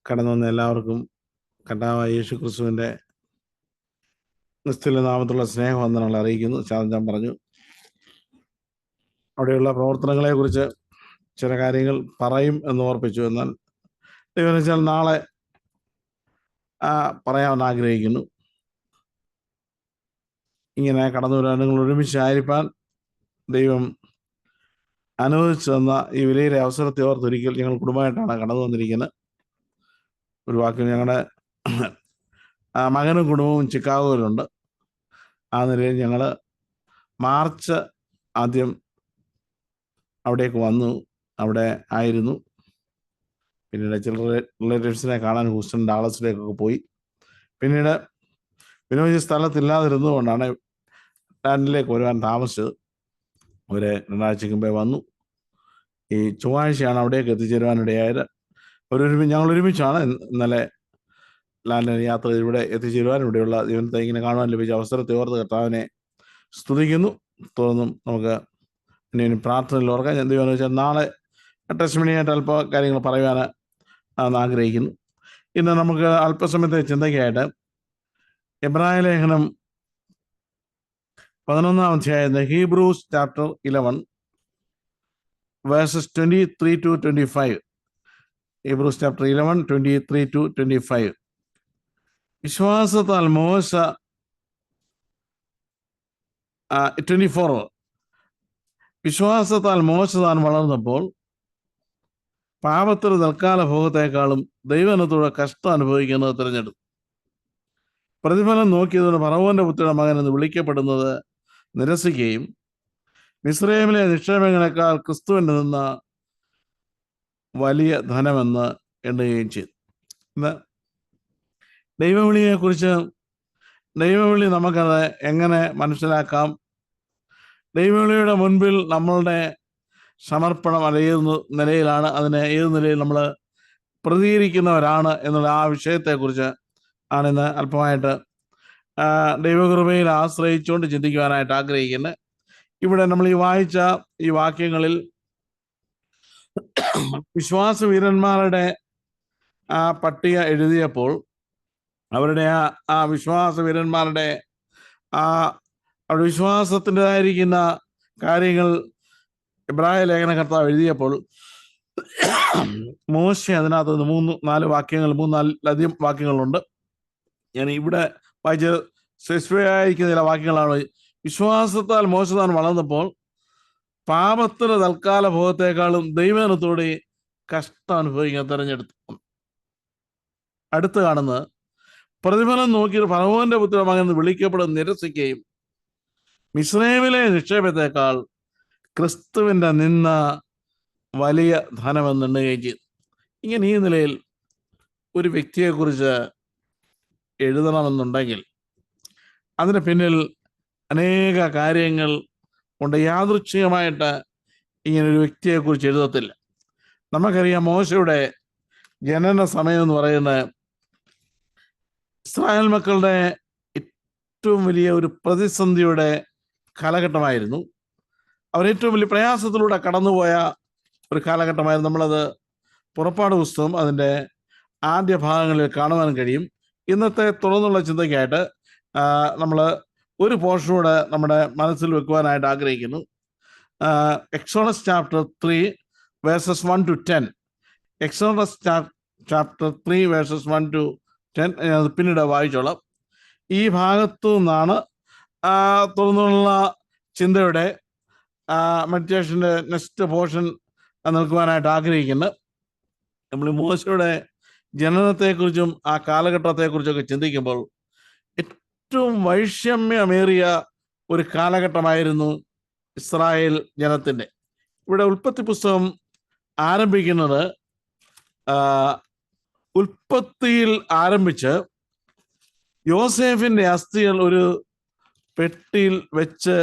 കടന്നു വന്ന എല്ലാവർക്കും കർത്താവായ യേശു ക്രിസ്തുവിൻ്റെ നിസ്തുല നാമത്തിലുള്ള സ്നേഹവന്ദനങ്ങൾ അറിയിക്കുന്നു. ചാന്തൻ പറഞ്ഞു. അവിടെയുള്ള പ്രവർത്തനങ്ങളെക്കുറിച്ച് ചില കാര്യങ്ങൾ പറയും എന്ന് ഓർപ്പിച്ചു. എന്നാൽ ദൈവം വെച്ചാൽ നാളെ പറയാമെന്ന് ആഗ്രഹിക്കുന്നു. ഇങ്ങനെ കടന്നു വരാൻ നിങ്ങൾ ഒരുമിച്ചായിരിക്കാൻ ദൈവം അനുവദിച്ചു തന്ന ഈ വിലയിലെ അവസരത്തെ ഓർത്തൊരിക്കൽ ഞങ്ങൾ കുടുംബമായിട്ടാണ് കടന്നു വന്നിരിക്കുന്നത്. ഒരു വാക്കിൽ ഞങ്ങളുടെ മകനും കുടുംബവും ചിക്കാഗോയിലുണ്ട്. ആ നിലയിൽ ഞങ്ങൾ മാർച്ച് ആദ്യം അവിടേക്ക് വന്നു, അവിടെ ആയിരുന്നു. പിന്നീട് ചില റിലേറ്റീവ്സിനെ കാണാൻ ഹൂസ്റ്റൺ, ഡാളസിലേക്കൊക്കെ പോയി. പിന്നീട് വിനോദ സ്ഥലത്തില്ലാതിരുന്നതുകൊണ്ടാണ് ലാൻഡിലേക്ക് വരുവാൻ താമസിച്ചത്. ഒരു 2 ആഴ്ചയ്ക്ക് മുമ്പേ വന്നു. ഈ ചൊവ്വാഴ്ചയാണ് അവിടേക്ക് എത്തിച്ചേരുവാനിടയായത്. ഞങ്ങൾ ഒരുമിച്ചാണ് ഇന്നലെ ലാൻഡിന് യാത്ര ഇവിടെ എത്തിച്ചേരുവാൻ. ഇവിടെയുള്ള ദൈവത്തെ ഇങ്ങനെ കാണുവാൻ ലഭിച്ച അവസരത്തെ ഓർത്ത് കർത്താവിനെ സ്തുതിക്കുന്നു. തുടർന്നും നമുക്ക് ഇനി പ്രാർത്ഥനയിൽ ഓർക്കാം. ഞാൻ ദൈവം വെച്ചാൽ നാളെ ടെസ്റ്റ് മണിയായിട്ട് അല്പ കാര്യങ്ങൾ പറയുവാൻ ആഗ്രഹിക്കുന്നു. ഇന്ന് നമുക്ക് അല്പസമയത്തെ ചിന്തയ്ക്കായിട്ട് എബ്രായ ലേഖനം 11-ാം അധ്യായം Hebrews chapter 11 versus 23 to 25. Hebrews chapter 11 23 to 25. വിശ്വാസത്താൽ മോശ 24. വിശ്വാസത്താൽ മോശ താൻ വളർന്നപ്പോൾ പാപത്തിന് തൽക്കാല ഭോഗത്തെക്കാളും ദൈവജനത്തോടെ കഷ്ടം അനുഭവിക്കുന്നത് തിരഞ്ഞെടുത്തു. പ്രതിഫലം നോക്കിയതിന് ഫറവോന്റെ പുത്രിയുടെ മകൻ എന്ന് വിളിക്കപ്പെടുന്നത് നിരസിക്കുകയും മിസ്രൈമിലെ നിക്ഷേപങ്ങളെക്കാൾ ക്രിസ്തുവിൻ്റെ നിന്ന വലിയ ധനമെന്ന് എണ്ണുകയും ചെയ്തു. ഇന്ന് ദൈവവിളിയെക്കുറിച്ച്, ദൈവവിളി നമുക്കത് എങ്ങനെ മനസ്സിലാക്കാം? ദൈവവിളിയുടെ മുൻപിൽ നമ്മളുടെ സമർപ്പണം അത് ഏത് നിലയിലാണ്, അതിനെ ഏത് നിലയിൽ നമ്മൾ പ്രതികരിക്കുന്നവരാണ് എന്നുള്ള ആ വിഷയത്തെക്കുറിച്ച് ആണിന്ന് അല്പമായിട്ട് ദൈവകൃപയിൽ ആശ്രയിച്ചുകൊണ്ട് ചിന്തിക്കുവാനായിട്ട് ആഗ്രഹിക്കുന്നത്. ഇവിടെ നമ്മൾ ഈ വായിച്ച ഈ വാക്യങ്ങളിൽ വിശ്വാസവീരന്മാരുടെ ആ പട്ടിക എഴുതിയപ്പോൾ അവരുടെ ആ വിശ്വാസവീരന്മാരുടെ അവരുടെ വിശ്വാസത്തിൻ്റെതായിരിക്കുന്ന കാര്യങ്ങൾ എബ്രായ ലേഖനകർത്താവ് എഴുതിയപ്പോൾ മോശ അതിനകത്ത് 3-4 വാക്യങ്ങൾ, 3-4 വാക്യങ്ങളുണ്ട്. ഞാൻ ഇവിടെ വായിച്ച് സ്പെസിഫൈ ആയിരിക്കുന്ന ചില വാക്യങ്ങളാണ്. വിശ്വാസത്താൽ മോശ താൻ വളർന്നപ്പോൾ പാപത്തിന് തൽക്കാല ഭോഗത്തെക്കാളും ദൈവജനത്തോടെ കഷ്ടം അനുഭവിക്കാൻ തിരഞ്ഞെടുത്തു. അടുത്ത് കാണുന്നത് പ്രതിഫലം നോക്കി ഫറവോന്റെ പുത്രിയുടെ മകൻ എന്ന് വിളിക്കപ്പെടുന്ന നിരസിക്കുകയും മിസ്രൈമിലെ നിക്ഷേപത്തെക്കാൾ ക്രിസ്തുവിൻ്റെ നിന്ന വലിയ ധനമെന്നെണ്ണുകയും ചെയ്തു. ഇങ്ങനെ ഈ നിലയിൽ ഒരു വ്യക്തിയെക്കുറിച്ച് എഴുതണമെന്നുണ്ടെങ്കിൽ അതിന് പിന്നിൽ അനേക കാര്യങ്ങൾ കൊണ്ട്. യാദൃച്ഛികമായിട്ട് ഇങ്ങനൊരു വ്യക്തിയെക്കുറിച്ച് എഴുതത്തില്ല. നമുക്കറിയാം, മോശയുടെ ജനന സമയം എന്ന് പറയുന്നത് ഇസ്രായേൽ മക്കളുടെ ഏറ്റവും വലിയ ഒരു പ്രതിസന്ധിയുടെ കാലഘട്ടമായിരുന്നു. അവരേറ്റവും വലിയ പ്രയാസത്തിലൂടെ കടന്നുപോയ ഒരു കാലഘട്ടമായിരുന്നു. നമ്മളത് പുറപ്പാട് പുസ്തകം അതിൻ്റെ ആദ്യ ഭാഗങ്ങളിൽ കാണുവാൻ കഴിയും. ഇന്നത്തെ തുടർന്നുള്ള ചിന്തയ്ക്കായിട്ട് നമ്മൾ ഒരു പോർഷനൂടെ നമ്മുടെ മനസ്സിൽ വെക്കുവാനായിട്ട് ആഗ്രഹിക്കുന്നു. Exodus chapter 3 versus 1 to 10. Exodus chapter 3 versus 1 to 10 അത് പിന്നീട് വായിച്ചോളാം. ഈ ഭാഗത്തു നിന്നാണ് തുടർന്നുള്ള ചിന്തയുടെ മെഡിറ്റേഷൻ്റെ നെക്സ്റ്റ് പോർഷൻ നിൽക്കുവാനായിട്ട് ആഗ്രഹിക്കുന്നത്. നമ്മൾ മോശയുടെ ജനനത്തെക്കുറിച്ചും ആ കാലഘട്ടത്തെക്കുറിച്ചൊക്കെ ചിന്തിക്കുമ്പോൾ ഏറ്റവും വൈഷമ്യമേറിയ ഒരു കാലഘട്ടമായിരുന്നു ഇസ്രായേൽ ജനത്തിൻ്റെ. ഇവിടെ ഉൽപ്പത്തി പുസ്തകം ആരംഭിക്കുന്നത് ഉൽപ്പത്തിയിൽ ആരംഭിച്ച് യോസേഫിൻ്റെ അസ്ഥികൾ ഒരു പെട്ടിയിൽ വെച്ച്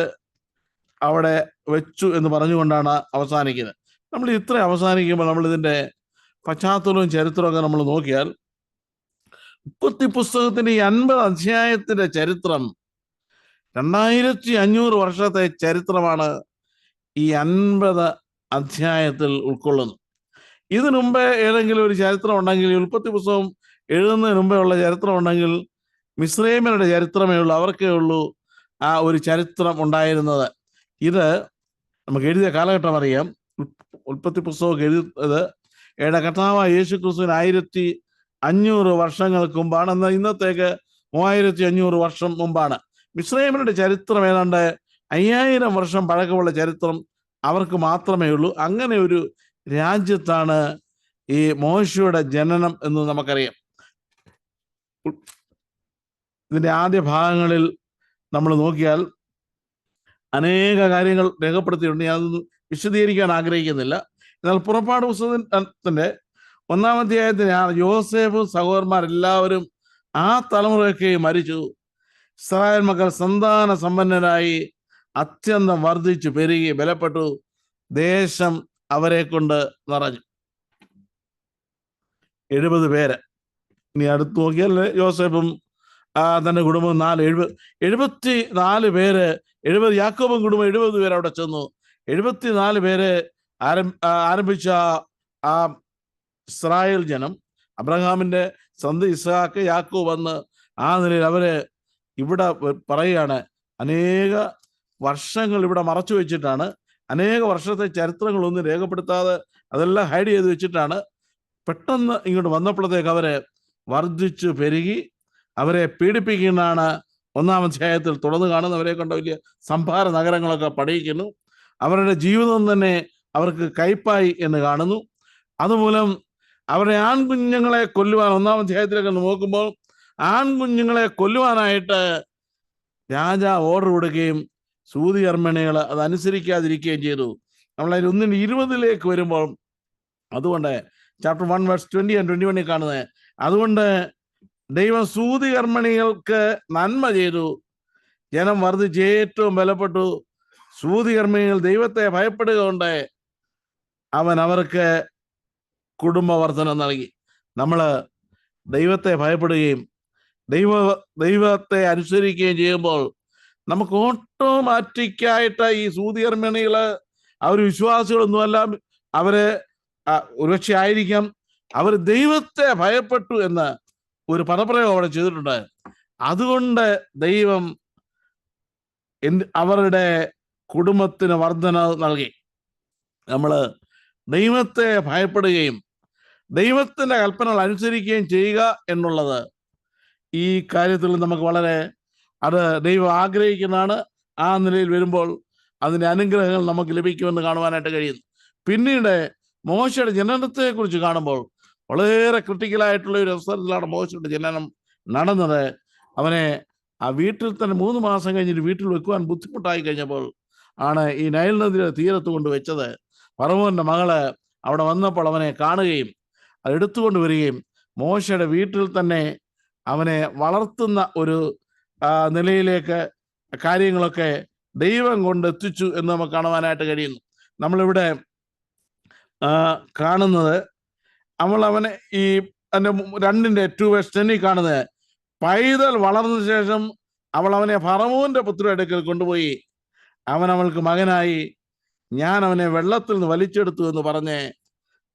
അവിടെ വെച്ചു എന്ന് പറഞ്ഞുകൊണ്ടാണ് അവസാനിക്കുന്നത്. നമ്മൾ ഇത്ര അവസാനിക്കുമ്പോൾ നമ്മളിതിൻ്റെ പശ്ചാത്തലവും ചരിത്രമൊക്കെ നമ്മൾ നോക്കിയാൽ ഉൽപ്പത്തി പുസ്തകത്തിൻ്റെ ഈ 50 അധ്യായത്തിൻ്റെ ചരിത്രം 2500 വർഷത്തെ ചരിത്രമാണ് ഈ 50 അധ്യായത്തിൽ ഉൾക്കൊള്ളുന്നത്. ഇതിനു മുമ്പേ ഏതെങ്കിലും ഒരു ചരിത്രം ഉണ്ടെങ്കിൽ, ഉൽപ്പത്തി പുസ്തകം എഴുതുന്നതിന് മുമ്പേ ഉള്ള ചരിത്രം ഉണ്ടെങ്കിൽ മിസ്രൈമ്യരുടെ ചരിത്രമേ ഉള്ളൂ, അവർക്കേ ഉള്ളൂ ആ ഒരു ചരിത്രം ഉണ്ടായിരുന്നത്. ഇത് നമുക്ക് എഴുതിയ കാലഘട്ടം അറിയാം. ഉൽപ്പത്തി പുസ്തകം എഴുതിയത് കർത്താവായ യേശു ക്രിസ്തുവിന് 1500 വർഷങ്ങൾക്ക് മുമ്പാണ്. എന്നാൽ ഇന്നത്തേക്ക് 3500 വർഷം മുമ്പാണ്. മിസ്രൈമ്യരുടെ ചരിത്രം ഏതാണ്ട് 5000 വർഷം പഴക്കമുള്ള ചരിത്രം അവർക്ക് മാത്രമേ ഉള്ളൂ. അങ്ങനെ ഒരു രാജ്യത്താണ് ഈ മോശയുടെ ജനനം എന്ന് നമുക്കറിയാം. ഇതിന്റെ ആദ്യ ഭാഗങ്ങളിൽ നമ്മൾ നോക്കിയാൽ അനേക കാര്യങ്ങൾ രേഖപ്പെടുത്തിയിട്ടുണ്ട്. ഞാനതൊന്നും വിശദീകരിക്കാൻ ആഗ്രഹിക്കുന്നില്ല. എന്നാൽ പുറപ്പാട് പുസ്തകത്തിന്റെ 1-ാം അധ്യായത്തിന് യോസേഫും സഹോദരന്മാരെല്ലാവരും ആ തലമുറയൊക്കെ മരിച്ചു. ഇസ്രായേൽ മക്കൾ സന്താന സമ്പന്നരായി അത്യന്തം വർദ്ധിച്ചു പെരുകി ബലപ്പെട്ടു. ദേശം അവരെ കൊണ്ട് നിറഞ്ഞു. 70 പേര്. ഇനി അടുത്ത് നോക്കിയാൽ യോസേഫും തൻ്റെ കുടുംബം 74 പേര്, 70 യാക്കോബും കുടുംബം 70 പേര് അവിടെ ചെന്നു. 74 പേര് ആരംഭിച്ച ആ ഇസ്രായേൽ ജനം, അബ്രഹാമിന്റെ സന്ത ഇസ്ഹാക്ക് യാക്കോബ് വന്ന് ആ നിലയിൽ അവര് ഇവിടെ പറയുകയാണ്, അനേക വർഷങ്ങൾ ഇവിടെ മറച്ചു വെച്ചിട്ടാണ്, അനേക വർഷത്തെ ചരിത്രങ്ങളൊന്നും രേഖപ്പെടുത്താതെ അതെല്ലാം ഹൈഡ് ചെയ്ത് വെച്ചിട്ടാണ് പെട്ടെന്ന് ഇങ്ങോട്ട് വന്നപ്പോഴത്തേക്ക് അവരെ വർദ്ധിച്ചു പെരുകി അവരെ പീഡിപ്പിക്കുന്നതാണ് 1-ാം അധ്യായത്തിൽ തുടർന്ന് കാണുന്നവരെ കൊണ്ട് വലിയ സംഭാര നഗരങ്ങളൊക്കെ പണിയിക്കുന്നു. അവരുടെ ജീവിതം തന്നെ അവർക്ക് കയ്പായി എന്ന് കാണുന്നു. അതുമൂലം അവരുടെ ആൺകുഞ്ഞുങ്ങളെ കൊല്ലുവാൻ 1-ാം അധ്യായത്തിലേക്ക് നോക്കുമ്പോൾ ആൺകുഞ്ഞുങ്ങളെ കൊല്ലുവാനായിട്ട് രാജാവ് ഓർഡർ കൊടുക്കുകയും സൂതി കർമ്മിണികൾ അത് അനുസരിക്കാതിരിക്കുകയും ചെയ്തു. നമ്മളതിൽ 1:20 വരുമ്പോൾ, അതുകൊണ്ട് ചാപ്റ്റർ 1 വേഴ്സ് 20 and 21 കാണുന്നത്, അതുകൊണ്ട് ദൈവം സൂതി കർമ്മിണികൾക്ക് നന്മ ചെയ്തു, ജനം വർദ്ധിച്ച് ഏറ്റവും ബലപ്പെട്ടു. സൂതി കർമ്മിണികൾ ദൈവത്തെ ഭയപ്പെടുക കൊണ്ട് അവൻ അവർക്ക് കുടുംബവർദ്ധനം നൽകി. നമ്മൾ ദൈവത്തെ ഭയപ്പെടുകയും ദൈവത്തെ അനുസരിക്കുകയും ചെയ്യുമ്പോൾ നമുക്ക് ഓട്ടോമാറ്റിക്കായിട്ട് ഈ സൂതി കർമ്മിണികള് അവർ വിശ്വാസികളൊന്നുമല്ല, അവര് ഒരുപക്ഷെ ആയിരിക്കാം, അവർ ദൈവത്തെ ഭയപ്പെട്ടു എന്ന് ഒരു പദപ്രയോഗം അവിടെ ചെയ്തിട്ടുണ്ട്. അതുകൊണ്ട് ദൈവം അവരുടെ കുടുംബത്തിന് വർധന നൽകി. നമ്മൾ ദൈവത്തെ ഭയപ്പെടുകയും ദൈവത്തിന്റെ കൽപ്പനകൾ അനുസരിക്കുകയും ചെയ്യുക എന്നുള്ളത് ഈ കാര്യത്തിൽ നമുക്ക് വളരെ അത് ദൈവം ആഗ്രഹിക്കുന്നതാണ്. ആ നിലയിൽ വരുമ്പോൾ അതിൻ്റെ അനുഗ്രഹങ്ങൾ നമുക്ക് ലഭിക്കുമെന്ന് കാണുവാനായിട്ട് കഴിയുന്നു. പിന്നീട് മോശയുടെ ജനനത്തെക്കുറിച്ച് കാണുമ്പോൾ വളരെ ക്രിട്ടിക്കലായിട്ടുള്ള ഒരു അവസരത്തിലാണ് മോശയുടെ ജനനം നടന്നത്. അവനെ ആ വീട്ടിൽ തന്നെ 3 മാസം കഴിഞ്ഞിട്ട് വീട്ടിൽ വെക്കുവാൻ ബുദ്ധിമുട്ടായി കഴിഞ്ഞപ്പോൾ ആണ് ഈ നൈൽ നദിയുടെ തീരത്ത് കൊണ്ട് വെച്ചത്. ഫറവോന്റെ മകള് അവിടെ വന്നപ്പോൾ അവനെ കാണുകയും അത് എടുത്തുകൊണ്ട് വരികയും മോശയുടെ വീട്ടിൽ തന്നെ അവനെ വളർത്തുന്ന ഒരു നിലയിലേക്ക് കാര്യങ്ങളൊക്കെ ദൈവം കൊണ്ടെത്തിച്ചു എന്ന് നമുക്ക് കാണുവാനായിട്ട് കഴിയുന്നു. നമ്മളിവിടെ കാണുന്നത് അവനെ ഈ 2:2 കാണുന്നത്, പൈതൽ വളർന്ന ശേഷം അവൾ അവനെ ഫറവോന്റെ പുത്രിയുടെ അടുക്കൽ കൊണ്ടുപോയി അവൻ അവൾക്ക് മകനായി, ഞാൻ അവനെ വെള്ളത്തിൽ നിന്ന് വലിച്ചെടുത്തു എന്ന് പറഞ്ഞ്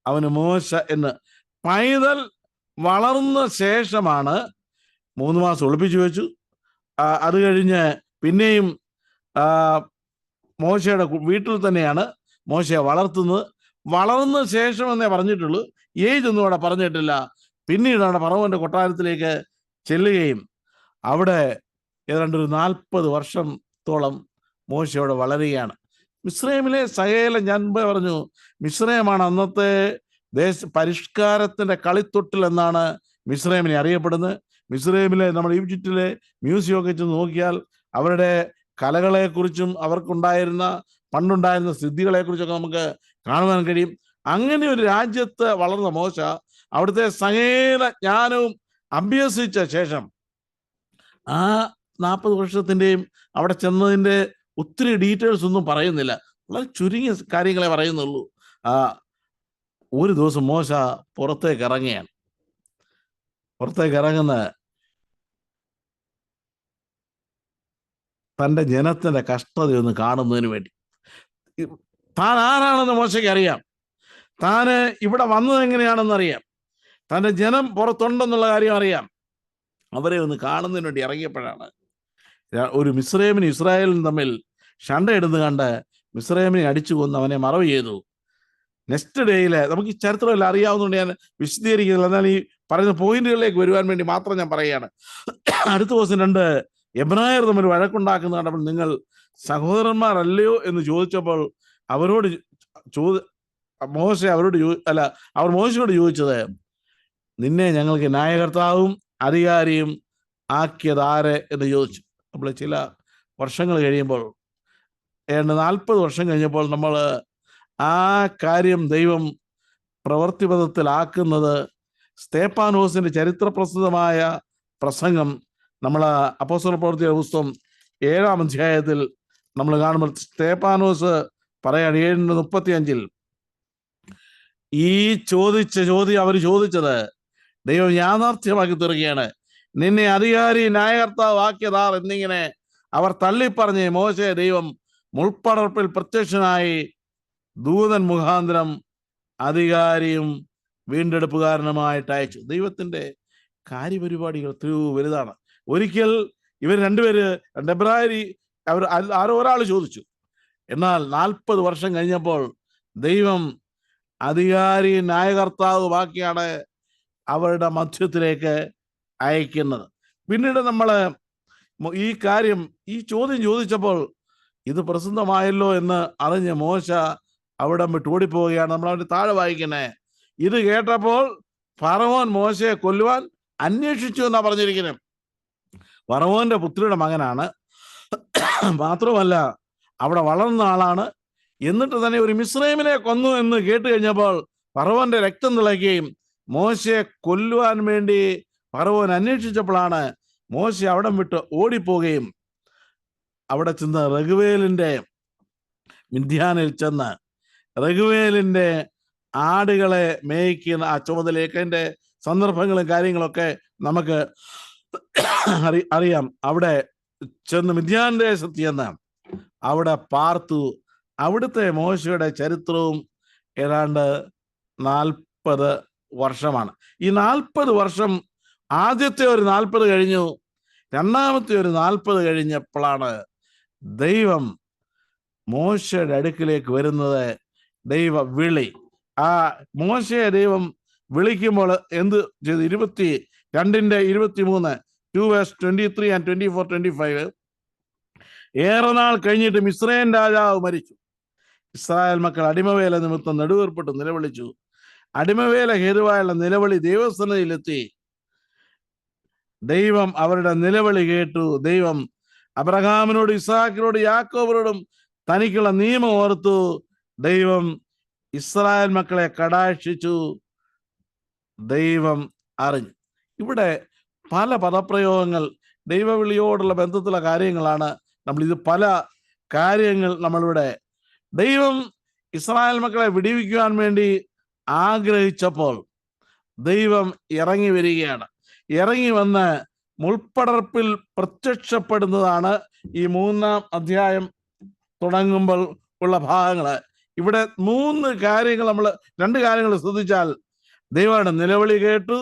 അവന് മോശ എന്ന്. പൈതൽ വളർന്ന ശേഷമാണ് 3 മാസം ഒളിപ്പിച്ചു വെച്ചു. അത് കഴിഞ്ഞ് പിന്നെയും മോശയുടെ വീട്ടിൽ തന്നെയാണ് മോശയെ വളർത്തുന്നത്. വളർന്ന ശേഷം എന്നേ പറഞ്ഞിട്ടുള്ളൂ, ഏജ് ഒന്നും അവിടെ പറഞ്ഞിട്ടില്ല. പിന്നീടാണ് ഫറവോന്റെ കൊട്ടാരത്തിലേക്ക് ചെല്ലുകയും അവിടെ ഏതാണ്ട് ഒരു 40 വർഷത്തോളം മോശ അവിടെ വളരുകയാണ്. മിസ്രൈമിലെ സകല, ഞാൻ പറഞ്ഞു, മിസ്രൈമാണ് അന്നത്തെ പരിഷ്കാരത്തിന്റെ കളിത്തൊട്ടിൽ എന്നാണ് മിസ്രൈമിനെ അറിയപ്പെടുന്നത്. മിസ്രൈമിലെ നമ്മുടെ ഈജിപ്തിലെ മ്യൂസിയം ഒക്കെ ചെന്ന് നോക്കിയാൽ അവരുടെ കലകളെക്കുറിച്ചും അവർക്കുണ്ടായിരുന്ന പണ്ടുണ്ടായിരുന്ന സിദ്ധികളെക്കുറിച്ചൊക്കെ നമുക്ക് കാണുവാൻ കഴിയും. അങ്ങനെ ഒരു രാജ്യത്ത് വളർന്ന മോശ അവിടുത്തെ സകല ജ്ഞാനവും അഭ്യസിച്ച ശേഷം ആ 40 വർഷത്തിൻ്റെയും അവിടെ ചെന്നതിൻ്റെ ഒത്തിരി ഡീറ്റെയിൽസ് ഒന്നും പറയുന്നില്ല, വളരെ ചുരുങ്ങിയ കാര്യങ്ങളെ പറയുന്നുള്ളൂ. ഒരു ദിവസം മോശ പുറത്തേക്ക് ഇറങ്ങുകയാണ്. പുറത്തേക്ക് ഇറങ്ങുന്ന തൻ്റെ ജനത്തിൻ്റെ കഷ്ടതയൊന്ന് കാണുന്നതിന് വേണ്ടി. താൻ ആരാണെന്ന് മോശയ്ക്ക് അറിയാം. താന് ഇവിടെ വന്നത് എങ്ങനെയാണെന്നറിയാം. തൻ്റെ ജനം പുറത്തുണ്ടെന്നുള്ള കാര്യം അറിയാം. അവരെ ഒന്ന് കാണുന്നതിന് വേണ്ടി ഇറങ്ങിയപ്പോഴാണ് ഒരു മിസ്രൈമിനും ഇസ്രായേലും തമ്മിൽ ഷണ്ടയിടുന്ന് കണ്ട് മിസ്രൈമിനെ അടിച്ചു കൊന്ന് അവനെ മറവ് ചെയ്തു. നെക്സ്റ്റ് ഡേയിൽ നമുക്ക് ഈ ചരിത്രമെല്ലാം അറിയാവുന്നതുകൊണ്ട് ഞാൻ വിശദീകരിക്കുന്നില്ല. എന്നാൽ ഈ പറയുന്ന പോയിന്റുകളിലേക്ക് വരുവാൻ വേണ്ടി മാത്രം ഞാൻ പറയുകയാണ്. അടുത്ത ദിവസം 2 എബ്രായർ തമ്മിൽ വഴക്കുണ്ടാക്കുന്ന കണ്ടപ്പോൾ നിങ്ങൾ സഹോദരന്മാരല്ലയോ എന്ന് ചോദിച്ചപ്പോൾ അവരോട് അവർ മോശയോട് ചോദിച്ചത്, നിന്നെ ഞങ്ങൾക്ക് ന്യായകർത്താവും അധികാരിയും ആക്കിയതാരെ എന്ന് ചോദിച്ചു. നമ്മൾ ചില വർഷങ്ങൾ കഴിയുമ്പോൾ 40 വർഷം കഴിഞ്ഞപ്പോൾ നമ്മൾ ആ കാര്യം ദൈവം പ്രവൃത്തിപഥത്തിലാക്കുന്നത് സ്തേഫാനോസിന്റെ ചരിത്രപ്രസിദ്ധമായ പ്രസംഗം നമ്മൾ അപ്പോസ്തല പ്രവൃത്തിയുടെ പുസ്തകം 7-ാം അധ്യായത്തിൽ നമ്മൾ കാണുമ്പോൾ സ്തേഫാനോസ് പറയാണ് 7:35 ഈ ചോദ്യം അവർ ചോദിച്ചത് ദൈവം യാഥാർത്ഥ്യമാക്കി തീർക്കുകയാണ്. നിന്നെ അധികാരി ന്യായകർത്താവ് ആക്കിയതാർ എന്നിങ്ങനെ അവർ തള്ളിപ്പറഞ്ഞ് മോശയെ ദൈവം മുൾപ്പടർപ്പിൽ പ്രത്യക്ഷനായി ദൂതൻ മുഖാന്തരം അധികാരിയും വീണ്ടെടുപ്പുകാരനുമായിട്ട് അയച്ചു. ദൈവത്തിന്റെ കാര്യപരിപാടികൾ എത്രയോ വലുതാണ്. ഒരിക്കൽ ഇവർ രണ്ടുപേര് എബ്രായരി ആരോ ഒരാൾ ചോദിച്ചു. എന്നാൽ 40 വർഷം കഴിഞ്ഞപ്പോൾ ദൈവം അധികാരി ന്യായകർത്താവുമാക്കിയാണ് അവരുടെ മധ്യത്തിലേക്ക് അയക്കുന്നത്. പിന്നീട് നമ്മൾ ഈ ചോദ്യം ചോദിച്ചപ്പോൾ ഇത് പ്രസിദ്ധമായല്ലോ എന്ന് അറിഞ്ഞ് മോശ അവിടെ വിട്ട് ഓടിപ്പോവുകയാണ്. നമ്മൾ അവൻ്റെ താഴെ വായിക്കണേ. ഇത് കേട്ടപ്പോൾ ഫറവോൻ മോശയെ കൊല്ലുവാൻ അന്വേഷിച്ചു എന്നാ പറഞ്ഞിരിക്കുന്നത്. ഫറവോന്റെ പുത്രിയുടെ മകനാണ്, മാത്രമല്ല അവിടെ വളർന്ന ആളാണ്. എന്നിട്ട് തന്നെ ഒരു മിസ്രൈമിനെ കൊന്നു എന്ന് കേട്ട് കഴിഞ്ഞപ്പോൾ ഫറവോന്റെ രക്തം തിളയ്ക്കുകയും മോശയെ കൊല്ലുവാൻ വേണ്ടി ഫറവോൻ അന്വേഷിച്ചപ്പോഴാണ് മോശ അവിടെ വിട്ട് ഓടിപ്പോവുകയും അവിടെ ചെന്ന് റഘുവേലിന്റെ മിദ്യാനിൽ ചെന്ന് റഘുവേലിന്റെ ആടുകളെ മേയ്ക്കുന്ന ആ ചുമതലയൊക്കെ അതിൻ്റെ സന്ദർഭങ്ങളും കാര്യങ്ങളൊക്കെ നമുക്ക് അറിയാം. അവിടെ ചെന്ന് മിദ്യാൻ ദേശത്ത് ചെന്ന് അവിടെ പാർത്തു. അവിടുത്തെ മോശയുടെ ചരിത്രവും ഏതാണ്ട് 40 വർഷമാണ്. ഈ 40 വർഷം ആദ്യത്തെ ഒരു 40 കഴിഞ്ഞു, രണ്ടാമത്തെ ഒരു 40 കഴിഞ്ഞപ്പോഴാണ് ദൈവം മോശയുടെ അടുക്കിലേക്ക് വരുന്നത്. ദൈവ വിളി. ആ മോശയെ ദൈവം വിളിക്കുമ്പോൾ എന്ത് ചെയ്തു? 22:23 2:23 and 24-25 ഏറെ നാൾ കഴിഞ്ഞിട്ട് മിസ്രൈം രാജാവ് മരിച്ചു. ഇസ്രായേൽ മക്കൾ അടിമവേല നിമിത്തം നെടുവേർപ്പെട്ട് നിലവിളിച്ചു. അടിമവേല ഹേതുവായുള്ള നിലവിളി ദൈവസന്നിധിയിലെത്തി. ദൈവം അവരുടെ നിലവിളി കേട്ടു. ദൈവം അബ്രഹാമിനോടും ഇസ്ഹാക്കിനോടും യാക്കോബിനോടും തനിക്കുള്ള നിയമം ഓർത്തു. ദൈവം ഇസ്രായേൽ മക്കളെ കടാക്ഷിച്ചു. ദൈവം അറിഞ്ഞു. ഇവിടെ പല പദപ്രയോഗങ്ങൾ ദൈവവിളിയോടുള്ള ബന്ധത്തിലുള്ള കാര്യങ്ങളാണ്. ഇത് പല കാര്യങ്ങൾ നമ്മളിവിടെ ദൈവം ഇസ്രായേൽ മക്കളെ വിടിവിക്കുവാൻ വേണ്ടി ആഗ്രഹിച്ചപ്പോൾ ദൈവം ഇറങ്ങി വരികയാണ്. ഇറങ്ങി വന്ന് മുൾപ്പടർപ്പിൽ പ്രത്യക്ഷപ്പെടുന്നതാണ് ഈ 3-ാം അധ്യായം തുടങ്ങുമ്പോൾ ഉള്ള ഭാഗങ്ങൾ. ഇവിടെ 2 കാര്യങ്ങൾ ശ്രദ്ധിച്ചാൽ ദൈവയുടെ നിലവിളി കേട്ടു.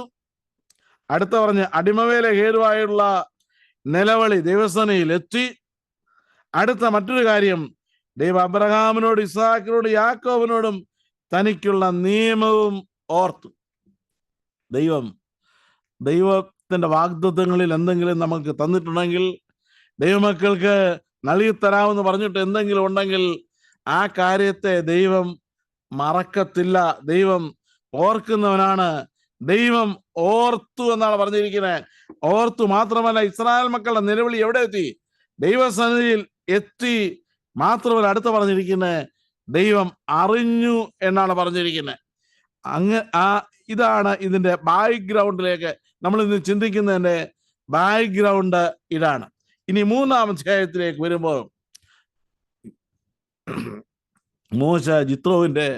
അടുത്ത പറഞ്ഞ് അടിമവേല ഹേതുവായുള്ള നിലവിളി ദൈവസേനയിൽ എത്തി. അടുത്ത മറ്റൊരു കാര്യം, ദൈവം അബ്രഹാമിനോടും ഇസ്ഹാക്കിനോടും യാക്കോബിനോടും തനിക്കുള്ള നിയമവും ഓർത്തു. ദൈവത്തിന്റെ വാഗ്ദത്തങ്ങളിൽ എന്തെങ്കിലും നമുക്ക് തന്നിട്ടുണ്ടെങ്കിൽ, ദൈവമക്കൾക്ക് നൽകിത്തരാമെന്ന് പറഞ്ഞിട്ട് എന്തെങ്കിലും ഉണ്ടെങ്കിൽ ആ കാര്യത്തെ ദൈവം മറക്കത്തില്ല. ദൈവം ഓർക്കുന്നവനാണ്. ദൈവം ഓർത്തു എന്നാണ് പറഞ്ഞിരിക്കുന്നത്. ഓർത്തു മാത്രമല്ല, ഇസ്രായേൽ മക്കളുടെ നിലവിളി എവിടെ എത്തി? ദൈവസന്നിധിയിൽ എത്തി. മാത്രമല്ല, അടുത്ത പറഞ്ഞിരിക്കുന്നത് ദൈവം അറിഞ്ഞു എന്നാണ് പറഞ്ഞിരിക്കുന്നത്. ഇതാണ് ഇതിന്റെ ബാക്ക്ഗ്രൗണ്ടിലേക്ക് നമ്മൾ ഇന്ന് ചിന്തിക്കുന്നതിന്റെ ബാക്ക്ഗ്രൗണ്ട് ഇതാണ്. ഇനി 3-ാം അധ്യായത്തിലേക്ക് വരുമ്പോൾ മോശ ജിത്രോവിന്റെ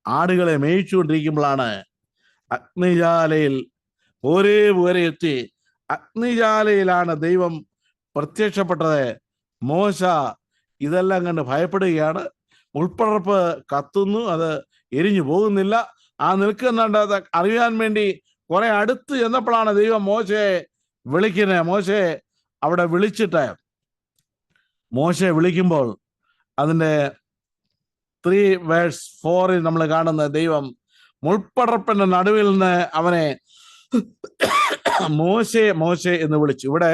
ആടുകളെ മേയിച്ചുകൊണ്ടിരിക്കുമ്പോഴാണ് അഗ്നിജാലയിൽ വരെ എത്തി. അഗ്നിജാലയിലാണ് ദൈവം പ്രത്യക്ഷപ്പെട്ടത്. മോശ ഇതെല്ലാം കണ്ട് ഭയപ്പെടുകയാണ്. മുൾപ്പടർപ്പ് കത്തുന്നു. അത് എരിഞ്ഞു പോകുന്നില്ല. ആ നിൽക്കുന്നുണ്ട് അറിയാൻ വേണ്ടി കുറെ അടുത്ത് ചെന്നപ്പോഴാണ് ദൈവം മോശയെ വിളിക്കുന്നത്. മോശയെ അവിടെ വിളിച്ചിട്ട്, മോശയെ വിളിക്കുമ്പോൾ അതിൻ്റെ 3:4 നമ്മൾ കാണുന്ന ദൈവം മുൾപ്പടർപ്പിന്റെ നടുവിൽ നിന്ന് അവനെ മോശെ മോശെ എന്ന് വിളിച്ചു. ഇവിടെ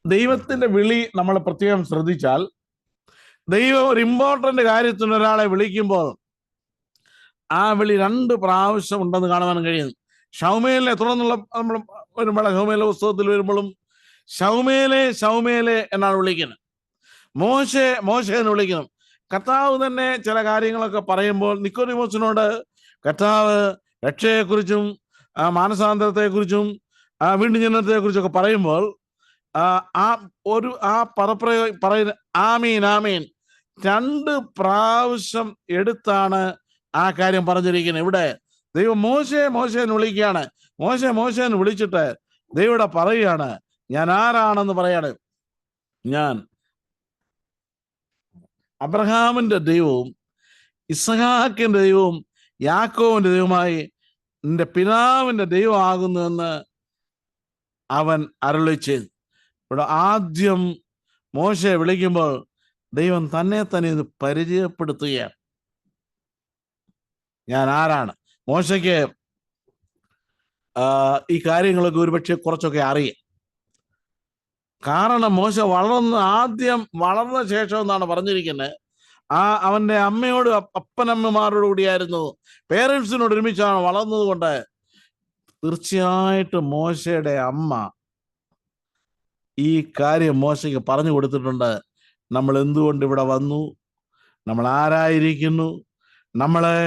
ദൈവത്തിന്റെ വിളി നമ്മൾ പ്രത്യേകം ശ്രദ്ധിച്ചാൽ, ദൈവം ഒരു ഇമ്പോർട്ടന്റ് കാര്യത്തിന് ഒരാളെ വിളിക്കുമ്പോൾ ആ വിളി 2 പ്രാവശ്യം ഉണ്ടെന്ന് കാണുവാൻ കഴിയുന്നു. ശൗമേലിനെ തുടർന്നുള്ള നമ്മൾ വരുമ്പോൾ, ശൗമേലിന്റെ പുസ്തകത്തിൽ വരുമ്പോഴും ശൗമേലെ ശൗമേലെ എന്നാണ് വിളിക്കുന്നത്. മോശെ മോശെ എന്ന് വിളിക്കുന്നു. കർത്താവ് തന്നെ ചില കാര്യങ്ങളൊക്കെ പറയുമ്പോൾ നിക്കോദിമോസിനോട് കർത്താവ് രക്ഷയെക്കുറിച്ചും മാനസാന്തരത്തെക്കുറിച്ചും വീണ്ടും ജനനത്തെക്കുറിച്ചൊക്കെ പറയുമ്പോൾ ആ പറയുന്ന ആമീൻ ആമീൻ 2 പ്രാവശ്യം എടുത്താണ് ആ കാര്യം പറഞ്ഞിരിക്കുന്നത്. ഇവിടെ ദൈവം മോശെ മോശെ എന്ന് വിളിക്കുകയാണ്. മോശെ മോശെ എന്ന് വിളിച്ചിട്ട് ദൈവം പറയുകയാണ്, ഞാൻ ആരാണെന്ന് പറയാണ്. ഞാൻ അബ്രഹാമിന്റെ ദൈവവും ഇസ്ഹാക്കിന്റെ ദൈവവും യാക്കോവിന്റെ ദൈവമായി നിന്റെ പിതാവിന്റെ ദൈവമാകുന്നു എന്ന് അവൻ അരുളി ചെയ്തു. ഇവിടെ ആദ്യം മോശയെ വിളിക്കുമ്പോൾ ദൈവം തന്നെ തന്നെ ഇത് പരിചയപ്പെടുത്തുകയാണ്. ഞാൻ ആരാണ്. മോശയ്ക്ക് ഈ കാര്യങ്ങളൊക്കെ ഒരുപക്ഷെ കുറച്ചൊക്കെ അറിയാം. കാരണം മോശ ആദ്യം വളർന്ന ശേഷം എന്നാണ് പറഞ്ഞിരിക്കുന്നത്, അവന്റെ അമ്മയോട് അപ്പനമ്മമാരോട് കൂടിയായിരുന്നു, പേരൻസിനോട് ഒരുമിച്ചാണ് വളർന്നത് കൊണ്ട് തീർച്ചയായിട്ടും മോശയുടെ അമ്മ ഈ കാര്യം മോശയ്ക്ക് പറഞ്ഞു കൊടുത്തിട്ടുണ്ട്. നമ്മൾ എന്തുകൊണ്ട് ഇവിടെ വന്നു, നമ്മൾ ആരായിരിക്കുന്നു, നമ്മളെ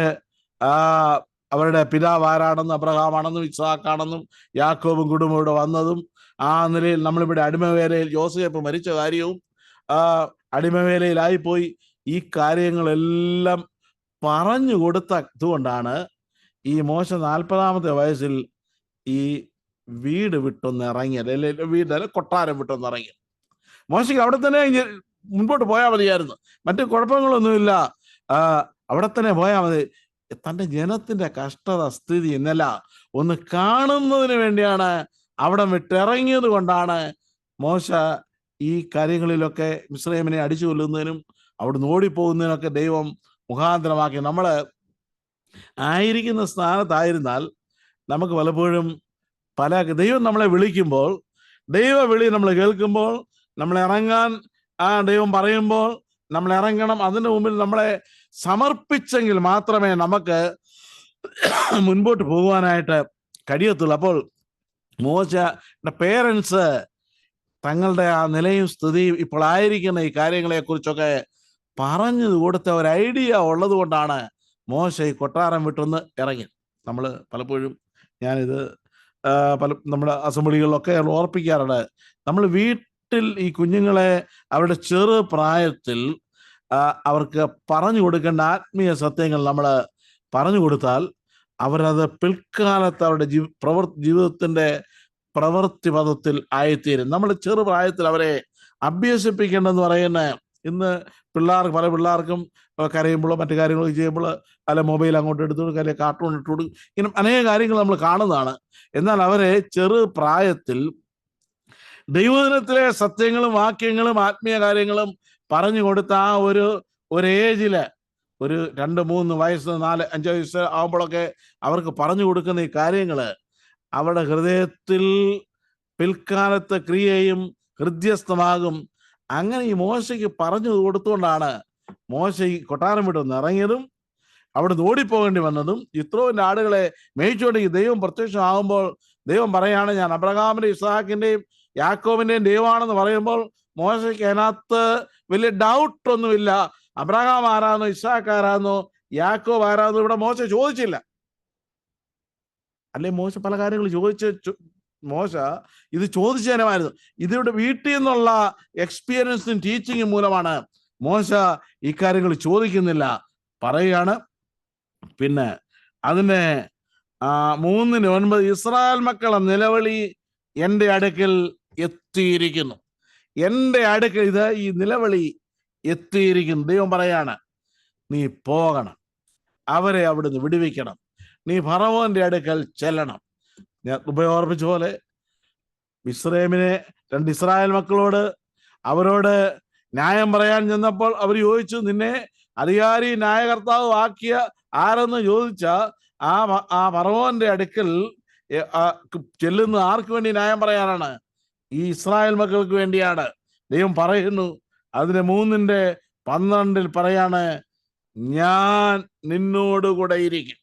അവരുടെ പിതാവ് ആരാണെന്നും അബ്രഹാമാണെന്നും ഇസ്ഹാക്കാണെന്നും യാക്കോബും കുടുംബം ഇവിടെ വന്നതും ആ നിലയിൽ നമ്മളിവിടെ അടിമവേലയിൽ യോസേപ്പ് മരിച്ച കാര്യവും അടിമവേലയിലായിപ്പോയി ഈ കാര്യങ്ങളെല്ലാം പറഞ്ഞു കൊടുത്തതുകൊണ്ടാണ് ഈ മോശ 40-ാമത്തെ വയസ്സിൽ ഈ വീട് വിട്ടൊന്ന് ഇറങ്ങിയത്, വീടല്ല കൊട്ടാരം വിട്ടൊന്ന് ഇറങ്ങിയത്. മോശയ്ക്ക് അവിടെ തന്നെ മുൻപോട്ട് പോയാൽ മതിയായിരുന്നു, മറ്റു കുഴപ്പങ്ങളൊന്നുമില്ല, അവിടെ തന്നെ പോയാൽ മതി. തൻ്റെ ജനത്തിന്റെ കഷ്ടത സ്ഥിതി ഇന്നല ഒന്ന് കാണുന്നതിന് വേണ്ടിയാണ് അവിടെ വിട്ടിറങ്ങിയത് കൊണ്ടാണ് മോശ ഈ കാര്യങ്ങളിലൊക്കെ മിസ്രയീമിനെ അടിച്ചു കൊല്ലുന്നതിനും അവിടുന്ന് ഓടിപ്പോകുന്നതിനൊക്കെ ദൈവം മുഖാന്തരമാക്കി. നമ്മൾ ആയിരിക്കുന്ന സ്ഥാനത്തായിരുന്നാൽ നമുക്ക് പലപ്പോഴും ദൈവം നമ്മളെ വിളിക്കുമ്പോൾ, ദൈവ വിളി നമ്മൾ കേൾക്കുമ്പോൾ, നമ്മൾ ഇറങ്ങാൻ ദൈവം പറയുമ്പോൾ നമ്മൾ ഇറങ്ങണം. അതിന് മുമ്പിൽ നമ്മളെ സമർപ്പിച്ചെങ്കിൽ മാത്രമേ നമുക്ക് മുൻപോട്ട് പോകുവാനായിട്ട് കഴിയത്തുള്ളൂ. അപ്പോൾ മോശയുടെ പേരൻസ് തങ്ങളുടെ ആ നിലയും സ്ഥിതിയും ഇപ്പോൾ ആയിരിക്കുന്ന ഈ കാര്യങ്ങളെ കുറിച്ചൊക്കെ പറഞ്ഞു കൊടുത്ത ഒരു ഐഡിയ ഉള്ളത് കൊണ്ടാണ് മോശ ഈ കൊട്ടാരം വിട്ടൊന്ന് ഇറങ്ങി. നമ്മൾ പലപ്പോഴും ഞാനിത് നമ്മുടെ അസംബ്ലികളിലൊക്കെ ഓർപ്പിക്കാറുണ്ട്. നമ്മൾ വീട്ടിൽ ഈ കുഞ്ഞുങ്ങളെ അവരുടെ ചെറു പ്രായത്തിൽ അവർക്ക് പറഞ്ഞു കൊടുക്കേണ്ട ആത്മീയ സത്യങ്ങൾ നമ്മൾ പറഞ്ഞു കൊടുത്താൽ അവരത് പിൽക്കാലത്ത് അവരുടെ ജീവിതത്തിന്റെ പ്രവൃത്തി പദത്തിൽ ആയിത്തീരും. നമ്മൾ ചെറുപ്രായത്തിൽ അവരെ അഭ്യസിപ്പിക്കേണ്ടെന്ന് പറയുന്ന, ഇന്ന് പല പിള്ളേർക്കും കരയുമ്പോഴോ മറ്റു കാര്യങ്ങളൊക്കെ ചെയ്യുമ്പോൾ അല്ലെ മൊബൈൽ അങ്ങോട്ട് എടുത്തു കൊടുക്കുക, അല്ലെ കാർട്ടൂൺ ഇട്ട് കൊടുക്കും, ഇങ്ങനെ അനേക കാര്യങ്ങൾ നമ്മൾ കാണുന്നതാണ്. എന്നാൽ അവരെ ചെറു പ്രായത്തിൽ ദൈവദിനത്തിലെ സത്യങ്ങളും വാക്യങ്ങളും ആത്മീയ കാര്യങ്ങളും പറഞ്ഞു കൊടുത്ത ആ ഒരു ഏജില്, ഒരു 2-3 വയസ്സ് 4-5 വയസ്സ് ആകുമ്പോഴൊക്കെ അവർക്ക് പറഞ്ഞു കൊടുക്കുന്ന ഈ കാര്യങ്ങള് അവരുടെ ഹൃദയത്തിൽ പിൽക്കാലത്ത് ക്രിയയും ഹൃദ്യസ്ഥമാകും. അങ്ങനെ ഈ മോശയ്ക്ക് പറഞ്ഞു കൊടുത്തുകൊണ്ടാണ് മോശ ഈ കൊട്ടാരം വിട്ടൊന്ന് ഇറങ്ങിയതും അവിടുന്ന് ഓടിപ്പോകേണ്ടി വന്നതും. ഇത്രോവിന്റെ ആടുകളെ മേയിച്ചുകൊണ്ട് ഈ ദൈവം പ്രത്യക്ഷമാകുമ്പോൾ ദൈവം പറയാണ്, ഞാൻ അബ്രഹാമിന്റെ ഇസ്ഹാക്കിന്റെയും യാക്കോബിന്റെയും ദൈവമാണെന്ന് പറയുമ്പോൾ മോശയ്ക്ക് അതിനകത്ത് വലിയ ഡൗട്ടൊന്നുമില്ല. അബ്രഹാം ആരാന്നോ, ഇസ്ഹാക്ക് ആരാന്നോ, യാക്കോബ് ആരാന്നോ ഇവിടെ മോശ ചോദിച്ചില്ല. അല്ലെ മോശ പല കാര്യങ്ങൾ മോശ ഇത് ചോദിച്ചേനമായിരുന്നു. ഇതിവിടെ വീട്ടിൽ നിന്നുള്ള എക്സ്പീരിയൻസും ടീച്ചിങ്ങും മൂലമാണ് മോശ ഈ കാര്യങ്ങൾ ചോദിക്കുന്നില്ല, പറയുകയാണ്. പിന്നെ അതിന്റെ 3:9 ഇസ്രായേൽ മക്കളെ നിലവിളി എൻ്റെ അടുക്കൽ എത്തിയിരിക്കുന്നു. എൻ്റെ അടുക്കൽ, ഇത് ഈ നിലവിളി എത്തിയിരിക്കുന്നു. ദൈവം പറയാണ്, നീ പോകണം, അവരെ അവിടുന്ന് വിടുവിക്കണം, നീ ഫറവോന്റെ അടുക്കൽ ചെല്ലണം. ഞാൻ ഓർപ്പിച്ച പോലെ മിസ്രൈമിനെ 2 ഇസ്രായേൽ മക്കളോട് അവരോട് ന്യായം പറയാൻ ചെന്നപ്പോൾ അവർ ചോദിച്ചു, നിന്നെ അധികാരി ന്യായകർത്താവ് ആക്കിയ ആരെന്ന് ചോദിച്ച ആ ഫറവോന്റെ അടുക്കൽ ചെല്ലുന്ന ആർക്ക് വേണ്ടി ന്യായം പറയാനാണ്? ഈ ഇസ്രായേൽ മക്കൾക്ക് വേണ്ടിയാണ്. ദൈവം പറയുന്നു അതിന് 3:12 പറയാണ്, ഞാൻ നിന്നോടുകൂടെ ഇരിക്കും.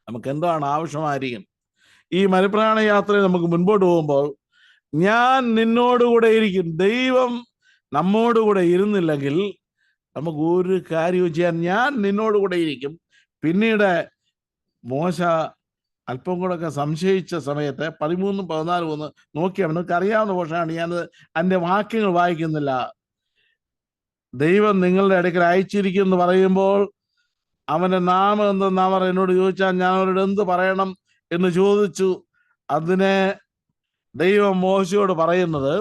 നമുക്ക് എന്താണ് ആവശ്യമായിരിക്കും? ഈ മരുപ്രയാണ യാത്രയിൽ നമുക്ക് മുൻപോട്ട് പോകുമ്പോൾ ഞാൻ നിന്നോടുകൂടെ ഇരിക്കും. ദൈവം നമ്മോടുകൂടെ ഇരുന്നില്ലെങ്കിൽ നമുക്ക് ഒരു കാര്യവും ചെയ്യാൻ. ഞാൻ നിന്നോടുകൂടെ ഇരിക്കും. പിന്നീട് മോശ അല്പം കൂടെ സംശയിച്ച സമയത്ത് 13-14 നോക്കിയാൽ നിങ്ങൾക്ക് അറിയാവുന്ന പോഷനാണ്, ഞാൻ അതിൻ്റെ വാക്യങ്ങൾ വായിക്കുന്നില്ല. ദൈവം നിങ്ങളുടെ അടുക്കൽ അയച്ചിരിക്കും എന്ന് പറയുമ്പോൾ അവന്റെ നാമം എന്തെന്ന് അവർ എന്നോട് ചോദിച്ചാൽ ഞാൻ അവരോട് എന്ത് പറയണം എന്ന് ചോദിച്ചു. അതിനെ ദൈവം മോശയോട് പറയുന്നത്,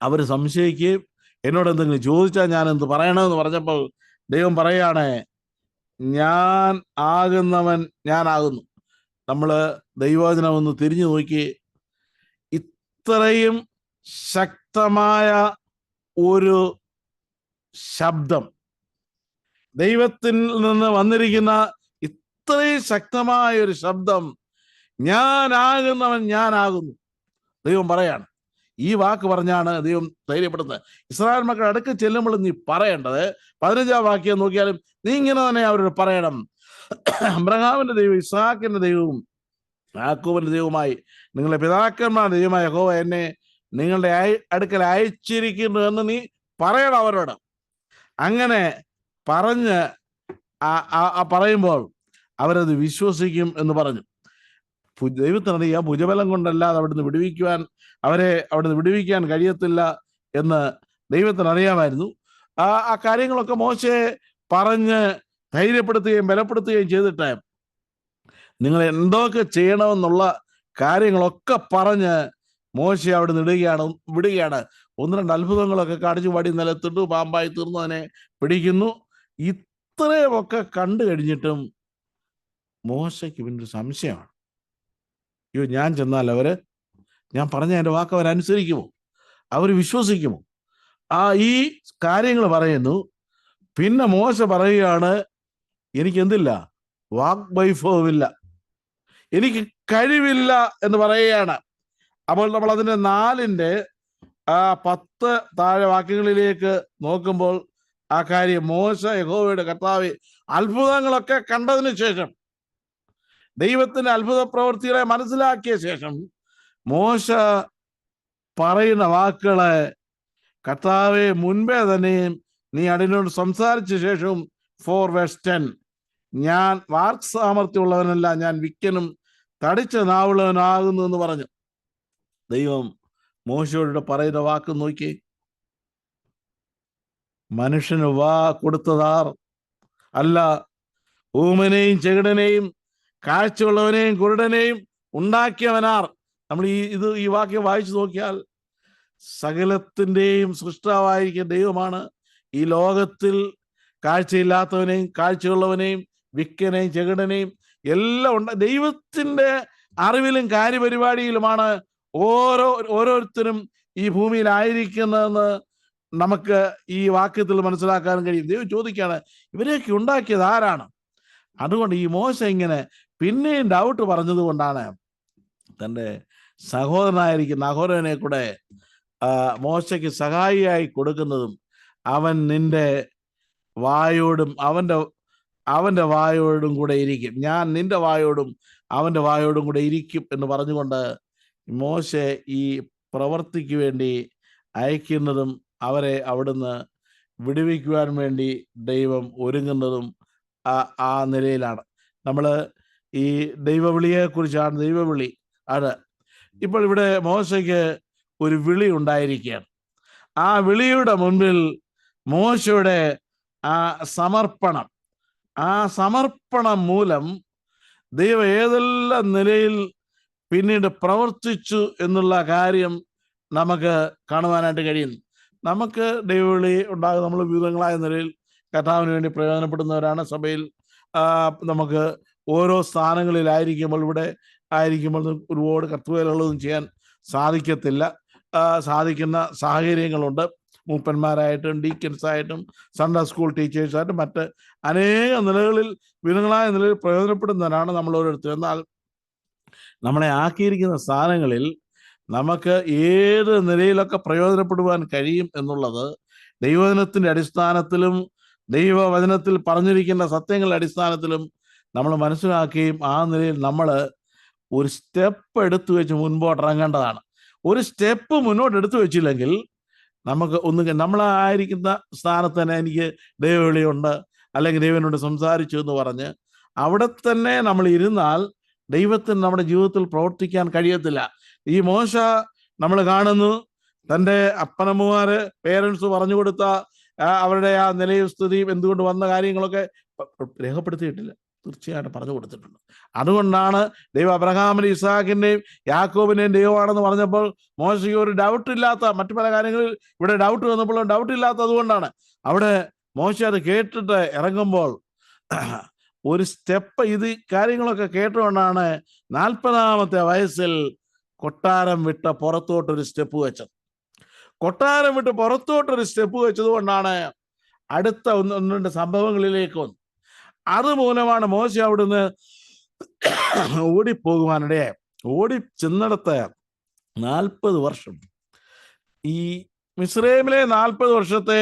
അവർ സംശയിക്കുകയും എന്നോട് എന്തെങ്കിലും ചോദിച്ചാൽ ഞാൻ എന്ത് പറയണമെന്ന് പറഞ്ഞപ്പോൾ ദൈവം പറയാണ്, ഞാൻ ആകുന്നവൻ ഞാനാകുന്നു. നമ്മൾ ദൈവവചനം ഒന്ന് തിരിഞ്ഞു നോക്കി, ഇത്രയും ശക്തമായ ഒരു ശബ്ദം, ദൈവത്തിൽ നിന്ന് വന്നിരിക്കുന്ന ഇത്രയും ശക്തമായ ഒരു ശബ്ദം, ഞാനാകുന്നവൻ ഞാനാകുന്നു. ദൈവം പറയാണ്. ഈ വാക്ക് പറഞ്ഞാണ് ദൈവം ധൈര്യപ്പെടുന്നത്. ഇസ്രായേൽ മക്കൾ അടുക്ക് ചെല്ലുമ്പോൾ നീ പറയേണ്ടത് 15-ാം വാക്യം നോക്കിയാലും നീ ഇങ്ങനെ തന്നെ അവരോട് പറയണം, അബ്രഹാമിന്റെ ദൈവം, ഇസ്ഹാക്കിന്റെ ദൈവവും യാക്കോബിന്റെ ദൈവമായി നിങ്ങളുടെ പിതാക്കന്മാരുടെ ദൈവമായ യഹോവ എന്നെ നിങ്ങളുടെ അടുക്കൽ അയച്ചിരിക്കുന്നു എന്ന് നീ പറയണം അവരോട്. അങ്ങനെ പറഞ്ഞ് പറയുമ്പോൾ അവരത് വിശ്വസിക്കും എന്ന് പറഞ്ഞു. ദൈവത്തിനറിയാം ഭുജബലം കൊണ്ടല്ലാതെ അവിടുന്ന് വിടുവിക്കുവാൻ അവിടുന്ന് വിടുവിക്കാൻ കഴിയത്തില്ല എന്ന് ദൈവത്തിനറിയാമായിരുന്നു. ആ കാര്യങ്ങളൊക്കെ മോശയെ പറഞ്ഞ് ധൈര്യപ്പെടുത്തുകയും ബലപ്പെടുത്തുകയും ചെയ്തിട്ട് നിങ്ങൾ എന്തൊക്കെ ചെയ്യണമെന്നുള്ള കാര്യങ്ങളൊക്കെ പറഞ്ഞ് മോശെ അവിടുന്ന് വിടുകയാണ്. 1-2 അത്ഭുതങ്ങളൊക്കെ കാണിച്ചു പാടി നിലത്തിട്ടു, പാമ്പായി തീർന്നു, അതിനെ പിടിക്കുന്നു. ഇത്രയുമൊക്കെ കണ്ടു കഴിഞ്ഞിട്ടും മോശയ്ക്ക് പിന്നൊരു സംശയമാണ്. അയ്യോ, ഞാൻ ചെന്നാൽ ഞാൻ പറഞ്ഞ എൻ്റെ വാക്ക് അവരനുസരിക്കുമോ? അവർ വിശ്വസിക്കുമോ? ഈ കാര്യങ്ങൾ പറയുന്നു. പിന്നെ മോശ പറയുകയാണ്, എനിക്ക് എന്തില്ല? വാഗ്വൈഭവമില്ല, എനിക്ക് കഴിവില്ല എന്ന് പറയുകയാണ്. അപ്പോൾ നമ്മൾ അതിൻ്റെ 4-10 താഴെ വാക്യങ്ങളിലേക്ക് നോക്കുമ്പോൾ ആ കാര്യം മോശ യഹോവയുടെ കർത്താവേ അത്ഭുതങ്ങളൊക്കെ കണ്ടതിന് ശേഷം, ദൈവത്തിന്റെ അത്ഭുത പ്രവൃത്തികളെ മനസ്സിലാക്കിയ ശേഷം മോശ പറയുന്ന വാക്കുകളെ, കർത്താവെ മുൻപേ തന്നെയും നീ അതിനോട് സംസാരിച്ച ശേഷവും 4:10 ഞാൻ വാക്ക് സാമർഥ്യമുള്ളവനല്ല, ഞാൻ വിക്കനും തടിച്ച നാവുള്ളവനാകുന്നു എന്ന് പറഞ്ഞു. ദൈവം മോശയോട് പറയുന്ന വാക്ക് നോക്കി, മനുഷ്യന് വാ കൊടുത്തതാർ അല്ല, ഊമനെയും ചെകിടനെയും കാഴ്ചയുള്ളവനെയും കുരുടനെയും ഉണ്ടാക്കിയവനാർ. നമ്മൾ ഈ വാക്യം വായിച്ചു നോക്കിയാൽ സകലത്തിൻ്റെയും സൃഷ്ടാവായിരിക്കുന്ന ദൈവമാണ് ഈ ലോകത്തിൽ കാഴ്ചയില്ലാത്തവനെയും കാഴ്ചയുള്ളവനെയും വിക്കനെയും ചെകിടനെയും എല്ലാം ദൈവത്തിൻ്റെ അറിവിലും കാര്യപരിപാടിയിലുമാണ് ഓരോരുത്തരും ഈ ഭൂമിയിലായിരിക്കുന്നതെന്ന് നമുക്ക് ഈ വാക്യത്തിൽ മനസ്സിലാക്കാൻ കഴിയും. ദൈവം ചോദിക്കുകയാണ്, ഇവരെയൊക്കെ ഉണ്ടാക്കിയത് ആരാണ്? അതുകൊണ്ട് ഈ മോശ ഇങ്ങനെ പിന്നെയും ഡൗട്ട് പറഞ്ഞത് കൊണ്ടാണ് തൻ്റെ സഹോദരനായിരിക്കുന്ന അഹരോനെ കൂടെ മോശയ്ക്ക് സഹായിയായി കൊടുക്കുന്നതും, അവൻ നിന്റെ വായോടും അവൻ്റെ വായോടും കൂടെ ഇരിക്കും, ഞാൻ നിന്റെ വായോടും അവൻ്റെ വായോടും കൂടെ ഇരിക്കും എന്ന് പറഞ്ഞുകൊണ്ട് മോശെ ഈ പ്രവൃത്തിക്ക് വേണ്ടി അയക്കുന്നതും അവരെ അവിടുന്ന് വിടുവിക്കുവാൻ വേണ്ടി ദൈവം ഒരുങ്ങുന്നതും ആ നിലയിലാണ്. നമ്മൾ ഈ ദൈവവിളിയെക്കുറിച്ചാണ്, ദൈവവിളി ആണ്. ഇപ്പോൾ ഇവിടെ മോശയ്ക്ക് ഒരു വിളി ഉണ്ടായിരിക്കുകയാണ്. ആ വിളിയുടെ മുൻപിൽ മോശയുടെ ആ സമർപ്പണം മൂലം ദൈവം ഏതെല്ലാം നിലയിൽ പിന്നീട് പ്രവർത്തിച്ചു എന്നുള്ള കാര്യം നമുക്ക് കാണുവാനായിട്ട് കഴിയുന്നു. നമുക്ക് ദൈവവിളി ഉണ്ടാകും. നമ്മൾ വിവിധങ്ങളായ നിലയിൽ കർത്താവിന് വേണ്ടി പ്രയോജനപ്പെടുന്നവരാണ്. സഭയിൽ നമുക്ക് ഓരോ സ്ഥാനങ്ങളിലായിരിക്കുമ്പോൾ, ഇവിടെ ആയിരിക്കുമ്പോൾ ഒരുപാട് കർത്തൃവേലകളൊന്നും ചെയ്യാൻ സാധിക്കത്തില്ല. സാധിക്കുന്ന സാഹചര്യങ്ങളുണ്ട്. മൂപ്പന്മാരായിട്ടും ഡീക്കൻസായിട്ടും സൺഡേ സ്കൂൾ ടീച്ചേഴ്സായിട്ടും മറ്റ് അനേക നിലകളിൽ വിവിധങ്ങളായ നിലയിൽ പ്രയോജനപ്പെടുന്നവരാണ് നമ്മൾ ഓരോരുത്തരും. എന്നാൽ നമ്മളെ ആക്കിയിരിക്കുന്ന സ്ഥാനങ്ങളിൽ നമുക്ക് ഏത് നിലയിലൊക്കെ പ്രയോജനപ്പെടുവാൻ കഴിയും എന്നുള്ളത് ദൈവവചനത്തിൻ്റെ അടിസ്ഥാനത്തിലും ദൈവവചനത്തിൽ പറഞ്ഞിരിക്കുന്ന സത്യങ്ങളുടെ അടിസ്ഥാനത്തിലും നമ്മൾ മനസ്സിലാക്കുകയും ആ നിലയിൽ നമ്മൾ ഒരു സ്റ്റെപ്പ് എടുത്തു വെച്ച് മുൻപോട്ട് ഇറങ്ങേണ്ടതാണ്. ഒരു സ്റ്റെപ്പ് മുന്നോട്ട് എടുത്തു വെച്ചില്ലെങ്കിൽ നമുക്ക് ഒന്നും, നമ്മളായിരിക്കുന്ന സ്ഥാനത്ത് തന്നെ എനിക്ക് ദൈവവിളിയുണ്ട് അല്ലെങ്കിൽ ദൈവനോട് സംസാരിച്ചു എന്ന് പറഞ്ഞ് അവിടെ തന്നെ നമ്മൾ ഇരുന്നാൽ ദൈവത്തിന് നമ്മുടെ ജീവിതത്തിൽ പ്രവർത്തിക്കാൻ കഴിയത്തില്ല. ഈ മോശ നമ്മൾ കാണുന്നു, തൻ്റെ അപ്പനമ്മമാര് പേരൻസ് പറഞ്ഞു കൊടുത്ത അവരുടെ ആ നിലയും സ്ഥിതിയും എന്തുകൊണ്ട് വന്ന കാര്യങ്ങളൊക്കെ രേഖപ്പെടുത്തിയിട്ടില്ല, തീർച്ചയായിട്ടും പറഞ്ഞു കൊടുത്തിട്ടുണ്ട്. അതുകൊണ്ടാണ് ദൈവം അബ്രഹാമിനെയും ഇസ്ഹാക്കിൻ്റെയും യാക്കോബിൻ്റെയും ദൈവമാണെന്ന് പറഞ്ഞപ്പോൾ മോശയ്ക്ക് ഒരു ഡൗട്ട് ഇല്ലാത്ത, മറ്റു പല കാര്യങ്ങളിൽ ഇവിടെ ഡൗട്ട് വന്നപ്പോൾ ഡൗട്ട് ഇല്ലാത്തത് കൊണ്ടാണ്. അവിടെ മോശ അത് കേട്ടിട്ട് ഇറങ്ങുമ്പോൾ ഒരു സ്റ്റെപ്പ്, ഇത് കാര്യങ്ങളൊക്കെ കേട്ടുകൊണ്ടാണ് 40-ാമത്തെ വയസ്സിൽ കൊട്ടാരം വിട്ട് പുറത്തോട്ടൊരു സ്റ്റെപ്പ് വെച്ചത്. കൊട്ടാരം വിട്ട് പുറത്തോട്ടൊരു സ്റ്റെപ്പ് വെച്ചത് കൊണ്ടാണ് അടുത്ത ഒന്ന് രണ്ട് സംഭവങ്ങളിലേക്ക് വന്നു. അതുമൂലമാണ് മോശ അവിടുന്ന് ഓടിപ്പോകുവാനിടയെ. ഓടി ചെന്നിടത്ത് 40 വർഷം, ഈ മിസ്രൈമിലെ 40 വർഷത്തെ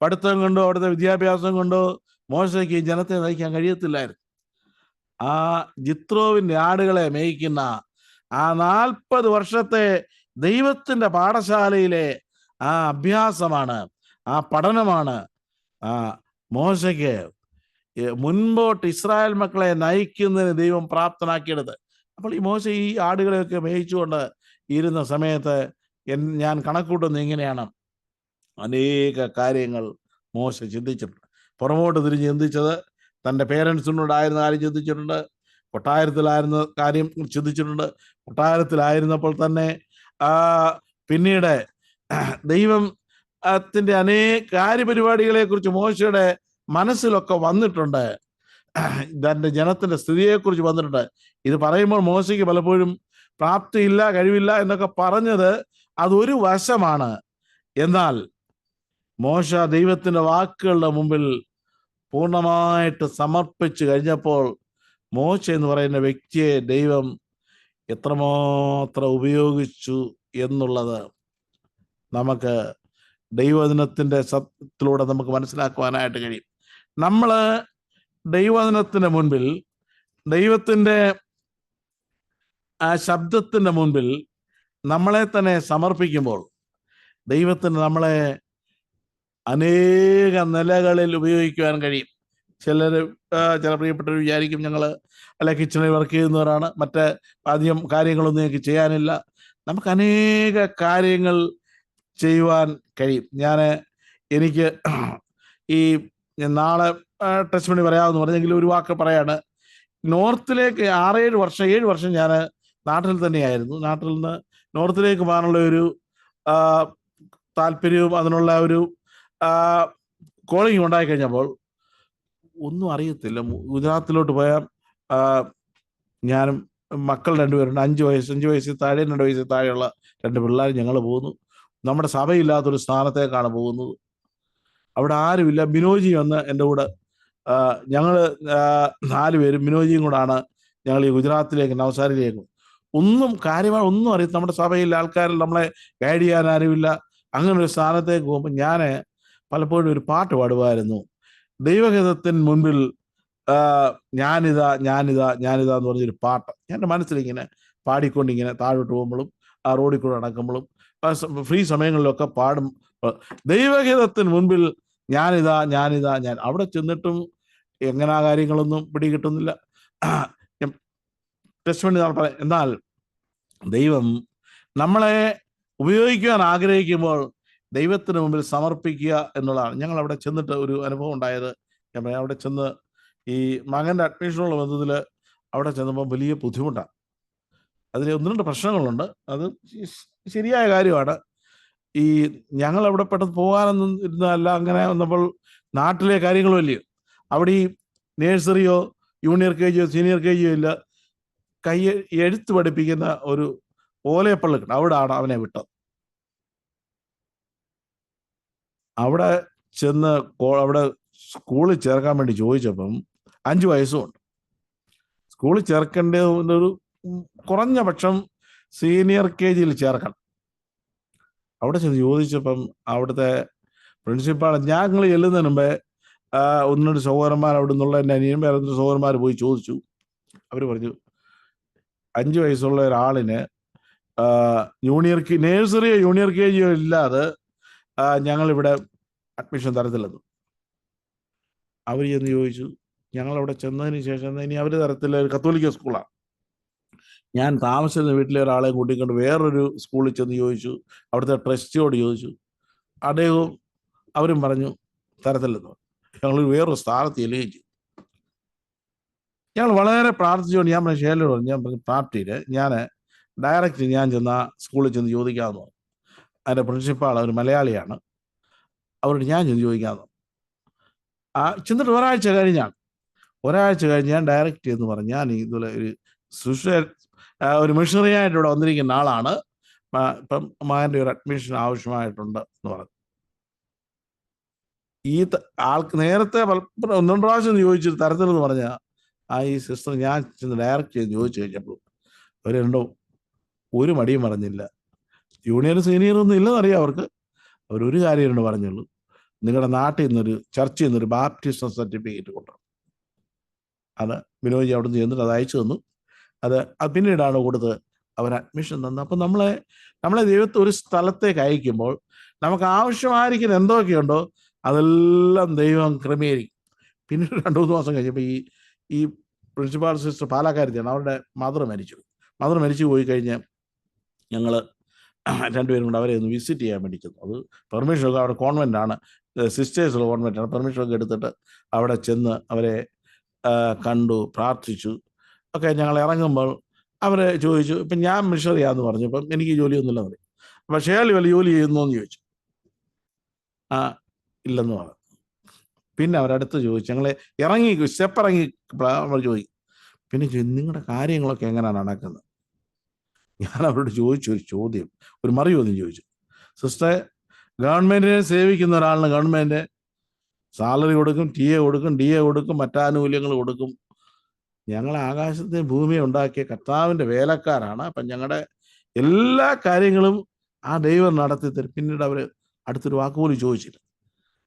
പഠിത്തം കൊണ്ടോ അവിടുത്തെ വിദ്യാഭ്യാസം കൊണ്ടോ മോശയ്ക്ക് ഈ ജനത്തെ നയിക്കാൻ കഴിയത്തില്ലായിരുന്നു. ആ ജിത്രോവിൻ്റെ ആടുകളെ മേയ്ക്കുന്ന ആ 40 വർഷത്തെ ദൈവത്തിൻ്റെ പാഠശാലയിലെ ആ അഭ്യാസമാണ്, ആ പഠനമാണ് മോശയ്ക്ക് മുൻപോട്ട് ഇസ്രായേൽ മക്കളെ നയിക്കുന്നതിന് ദൈവം പ്രാപ്തനാക്കിയെടുത്ത്. അപ്പോൾ ഈ മോശ ഈ ആടുകളെയൊക്കെ മേയിച്ചുകൊണ്ട് ഇരുന്ന സമയത്ത് ഞാൻ കണക്കൂട്ടുന്നത് ഇങ്ങനെയാണ്. അനേക കാര്യങ്ങൾ മോശ ചിന്തിച്ചിട്ടുണ്ട്. പുറമോട്ട് തിരിഞ്ഞ് ചിന്തിച്ചത് തൻ്റെ പേരൻസിനോടായിരുന്ന കാര്യം ചിന്തിച്ചിട്ടുണ്ട്, കൊട്ടാരത്തിലായിരുന്ന കാര്യം ചിന്തിച്ചിട്ടുണ്ട്. കൊട്ടാരത്തിലായിരുന്നപ്പോൾ തന്നെ പിന്നീട് ദൈവത്തിൻ്റെ അനേക കാര്യപരിപാടികളെ കുറിച്ച് മോശയുടെ മനസ്സിലൊക്കെ വന്നിട്ടുണ്ട്. തൻ്റെ ജനത്തിൻ്റെ സ്ഥിതിയെക്കുറിച്ച് വന്നിട്ടുണ്ട്. ഇത് പറയുമ്പോൾ മോശയ്ക്ക് പലപ്പോഴും പ്രാപ്തിയില്ല, കഴിവില്ല എന്നൊക്കെ പറഞ്ഞത് അതൊരു വശമാണ്. എന്നാൽ മോശ ദൈവത്തിൻ്റെ വാക്കുകളുടെ മുമ്പിൽ പൂർണ്ണമായിട്ട് സമർപ്പിച്ചു കഴിഞ്ഞപ്പോൾ മോശ എന്ന് പറയുന്ന വ്യക്തിയെ ദൈവം എത്രമാത്രം ഉപയോഗിച്ചു എന്നുള്ളത് നമുക്ക് ദൈവവചനത്തിൻ്റെ സത്യത്തിലൂടെ നമുക്ക് മനസ്സിലാക്കുവാനായിട്ട് കഴിയും. നമ്മൾ ദൈവവചനത്തിൻ്റെ മുൻപിൽ, ദൈവത്തിൻ്റെ ആ ശബ്ദത്തിൻ്റെ മുൻപിൽ നമ്മളെ തന്നെ സമർപ്പിക്കുമ്പോൾ ദൈവത്തിന് നമ്മളെ അനേക നിലകളിൽ ഉപയോഗിക്കുവാൻ കഴിയും. ചില പ്രിയപ്പെട്ടവർ വിചാരിക്കും ഞങ്ങൾ കിച്ചണിൽ വർക്ക് ചെയ്യുന്നവരാണ്, മറ്റ് അധികം കാര്യങ്ങളൊന്നും എനിക്ക് ചെയ്യാനില്ല. നമുക്ക് അനേക കാര്യങ്ങൾ ചെയ്യുവാൻ കഴിയും. എനിക്ക് ഈ നാളെ ടെസ്റ്റ് മണി പറയാമെന്ന് പറഞ്ഞെങ്കിൽ ഒരു വാക്ക് പറയാണ്. നോർത്തിലേക്ക് 7 വർഷം ഞാൻ നാട്ടിൽ തന്നെയായിരുന്നു. നാട്ടിൽ നിന്ന് നോർത്തിലേക്ക് പോകാനുള്ള ഒരു താല്പര്യവും അതിനുള്ള ഒരു കോളിങ് ഉണ്ടായി കഴിഞ്ഞപ്പോൾ ഒന്നും അറിയത്തില്ല. ഗുജറാത്തിലോട്ട് പോയാൽ ഞാനും മക്കൾ 2 പേരുണ്ട്. 5 വയസ്സിൽ താഴെ 2 വയസ്സിൽ താഴെയുള്ള 2 പിള്ളേർ. ഞങ്ങൾ പോകുന്നു. നമ്മുടെ സഭയില്ലാത്തൊരു സ്ഥാനത്തേക്കാണ് പോകുന്നത്. അവിടെ ആരുമില്ല. ബിനോജി വന്ന് എൻ്റെ കൂടെ, ഞങ്ങൾ 4 പേരും ബിനോജിയും കൂടാണ് ഞങ്ങൾ ഈ ഗുജറാത്തിലേക്ക്, നവസാരിയിലേക്ക്. കാര്യമായി ഒന്നും അറിയത്തില്ല. നമ്മുടെ സഭയിലെ ആൾക്കാരിൽ നമ്മളെ ഗൈഡ് ചെയ്യാൻ ആരുമില്ല. അങ്ങനെ ഒരു സ്ഥാനത്തേക്ക് പോകുമ്പോൾ ഞാൻ പലപ്പോഴും ഒരു പാട്ട് പാടുമായിരുന്നു. ദൈവഹിതത്തിന് മുൻപിൽ ഞാനിതാ എന്ന് പറഞ്ഞൊരു പാട്ട് എൻ്റെ മനസ്സിലിങ്ങനെ പാടിക്കൊണ്ടിങ്ങനെ താഴോട്ട് പോകുമ്പോഴും ആ റോഡിൽ കൂടെ നടക്കുമ്പോഴും ഫ്രീ സമയങ്ങളിലൊക്കെ പാടും. ദൈവഹിതത്തിന് മുൻപിൽ ഞാനിതാ. ഞാൻ അവിടെ ചെന്നിട്ടും എങ്ങനെ ആ കാര്യങ്ങളൊന്നും പിടികിട്ടുന്നില്ല. ടെസ്റ്റ് മണി പറയാം. എന്നാൽ ദൈവം നമ്മളെ ഉപയോഗിക്കുവാൻ ആഗ്രഹിക്കുമ്പോൾ ദൈവത്തിന് മുമ്പിൽ സമർപ്പിക്കുക എന്നുള്ളതാണ്. ഞങ്ങൾ അവിടെ ചെന്നിട്ട് ഒരു അനുഭവം ഉണ്ടായത്. ഞാൻ പറയാം, അവിടെ ചെന്ന് ഈ മകൻ്റെ അഡ്മിഷനുള്ള ബന്ധത്തിൽ അവിടെ ചെന്നപ്പോൾ വലിയ ബുദ്ധിമുട്ടാണ്. അതിൽ 1-2 പ്രശ്നങ്ങളുണ്ട്. അത് ശരിയായ കാര്യമാണ്. ഈ ഞങ്ങൾ അവിടെ പെട്ടെന്ന് പോകാനൊന്നും ഇരുന്നതല്ല. അങ്ങനെ നമ്മൾ നാട്ടിലെ കാര്യങ്ങളും അല്ലയോ. അവിടെ ഈ നേഴ്സറിയോ ജൂനിയർ KGയോ സീനിയർ KGയോ ഇല്ല. എഴുത്ത് പഠിപ്പിക്കുന്ന ഒരു ഓലയപ്പള്ളിക്കുണ്ട്, അവിടെ ആണ് അവനെ വിട്ടത്. അവിടെ ചെന്ന് അവിടെ സ്കൂളിൽ ചേർക്കാൻ വേണ്ടി ചോദിച്ചപ്പം 5 വയസ്സുമുണ്ട്. സ്കൂളിൽ ചേർക്കേണ്ട ഒരു കുറഞ്ഞ പക്ഷം സീനിയർ KGയിൽ ചേർക്കണം. അവിടെ ചെന്ന് ചോദിച്ചപ്പം അവിടുത്തെ പ്രിൻസിപ്പാൾ, ഞങ്ങൾ ചെല്ലുന്നതിന് മുമ്പേ 1-2 സഹോദരന്മാർ അവിടെ നിന്നുള്ള എൻ്റെ അനിയനും വേറെ 2 സഹോദരന്മാർ പോയി ചോദിച്ചു. അവർ പറഞ്ഞു 5 വയസ്സുള്ള ഒരാളിന് നേഴ്സറിയോ ജൂനിയർ KGയോ ഇല്ലാതെ ഞങ്ങളിവിടെ അഡ്മിഷൻ തരത്തില്ലെന്ന്. അവർ ചെന്ന് ചോദിച്ചു. ഞങ്ങളവിടെ ചെന്നതിന് ശേഷം ഇനി അവർ തരത്തില്ല, ഒരു കത്തോലിക്ക സ്കൂളാണ്. ഞാൻ താമസിച്ചിരുന്ന വീട്ടിലെ ഒരാളെ കൂട്ടിക്കൊണ്ട് വേറൊരു സ്കൂളിൽ ചെന്ന് ചോദിച്ചു. അവിടുത്തെ ട്രസ്റ്റിയോട് ചോദിച്ചു. അദ്ദേഹവും അവരും പറഞ്ഞു തരത്തില്ലെന്ന്. ഞങ്ങൾ വേറൊരു സ്ഥാനത്ത് ചെല്ലുകയും ചെയ്തു. ഞങ്ങൾ വളരെ പ്രാർത്ഥിച്ചുകൊണ്ട് ഞാൻ പറഞ്ഞു, ശേലോട് ഞാൻ പറഞ്ഞു, പാർട്ടിയിൽ ഞാൻ ഡയറക്റ്റ് ഞാൻ ചെന്ന സ്കൂളിൽ ചെന്ന് ചോദിക്കാമെന്ന്. അതിൻ്റെ പ്രിൻസിപ്പാൾ ഒരു മലയാളിയാണ്. അവരോട് ഞാൻ ചെന്ന് ചോദിക്കാമെന്ന്. ചെന്നിട്ട് ഒരാഴ്ച കഴിഞ്ഞ് ഞാൻ ഡയറക്റ്റ് എന്ന് പറഞ്ഞു, ഞാൻ ഇതുപോലെ ഒരു മിഷണറി ആയിട്ട് ഇവിടെ വന്നിരിക്കുന്ന ആളാണ്, ഇപ്പം മകൻ്റെ ഒരു അഡ്മിഷൻ ആവശ്യമായിട്ടുണ്ട് എന്ന് പറഞ്ഞു. ഈ ആൾക്ക് നേരത്തെ 1-2 പ്രാവശ്യം ചോദിച്ചിട്ട് തരത്തിലെന്ന് പറഞ്ഞാൽ ഈ സിസ്റ്റർ ഞാൻ ചെന്ന് ഡയറക്റ്റ് ചെയ്ത് ചോദിച്ചു കഴിഞ്ഞപ്പോൾ അവർ രണ്ടും ഒരു മടിയും പറഞ്ഞില്ല. ജൂനിയർ സീനിയർ ഒന്നും ഇല്ലെന്നറിയാം അവർക്ക്. അവരൊരു കാര്യം പറഞ്ഞുള്ളൂ, നിങ്ങളുടെ നാട്ടിൽ നിന്നൊരു ചർച്ചിൽ നിന്നൊരു ബാപ്റ്റിസം സർട്ടിഫിക്കറ്റ് കൊണ്ടുവരണം. അത് ബിനോജി അവിടെ നിന്ന് ചെന്നിട്ട് അത് അയച്ചു തന്നു. അത് പിന്നീടാണ് കൊടുത്ത് അവർ അഡ്മിഷൻ തന്നത്. അപ്പം നമ്മളെ ദൈവത്തെ ഒരു സ്ഥലത്തേക്ക് അയക്കുമ്പോൾ നമുക്ക് ആവശ്യമായിരിക്കുന്ന എന്തൊക്കെയുണ്ടോ അതെല്ലാം ദൈവം ക്രമീകരിക്കും. പിന്നീട് 2-3 മാസം കഴിഞ്ഞപ്പോൾ ഈ പ്രിൻസിപ്പാൾ സിസ്റ്റർ പാലക്കാരത്തിയാണ്, അവരുടെ മദർ മരിച്ചു പോയി കഴിഞ്ഞ് ഞങ്ങൾ രണ്ടുപേരും കൂടെ അവരെ ഒന്ന് വിസിറ്റ് ചെയ്യാൻ വേണ്ടി ചെന്നു. അത് പെർമിഷനൊക്കെ അവിടെ കോൺവെൻ്റാണ്, സിസ്റ്റേഴ്സുള്ള കോൺവെൻ്റാണ്. പെർമിഷനൊക്കെ എടുത്തിട്ട് അവിടെ ചെന്ന് അവരെ കണ്ടു, പ്രാർത്ഥിച്ചു ഒക്കെ. ഞങ്ങൾ ഇറങ്ങുമ്പോൾ അവരെ ചോദിച്ചു, ഇപ്പം ഞാൻ മിഷണറിയാന്ന് പറഞ്ഞു. ഇപ്പം എനിക്ക് ജോലിയൊന്നുമില്ലെന്ന് പറയും. അപ്പം ഷേർലി വല്ല ജോലി ചെയ്യുന്നോന്ന് ചോദിച്ചു. ഇല്ലെന്ന് പറഞ്ഞു. പിന്നെ അവരടുത്ത് ചോദിച്ചു, ഞങ്ങൾ സ്റ്റെപ്പ് ഇറങ്ങി ചോദിക്കും, പിന്നെ നിങ്ങളുടെ കാര്യങ്ങളൊക്കെ എങ്ങനെയാണ് നടക്കുന്നത്? ഞാൻ അവരോട് ചോദിച്ചൊരു ചോദ്യം, ഒരു മറുചോദ്യം ചോദിച്ചു. സിസ്റ്ററെ, ഗവൺമെൻറ്റിനെ സേവിക്കുന്ന ഒരാളിന് ഗവൺമെൻറ് സാലറി കൊടുക്കും, TA കൊടുക്കും, മറ്റാനുകൂല്യങ്ങൾ കൊടുക്കും. ഞങ്ങൾ ആകാശത്തെ ഭൂമിയെ ഉണ്ടാക്കിയ കർത്താവിൻ്റെ വേലക്കാരാണ്. അപ്പം ഞങ്ങളുടെ എല്ലാ കാര്യങ്ങളും ആ ദൈവം നടത്തി തരും. പിന്നീട് അവർ അടുത്തൊരു വാക്കുപോലും ചോദിച്ചില്ല.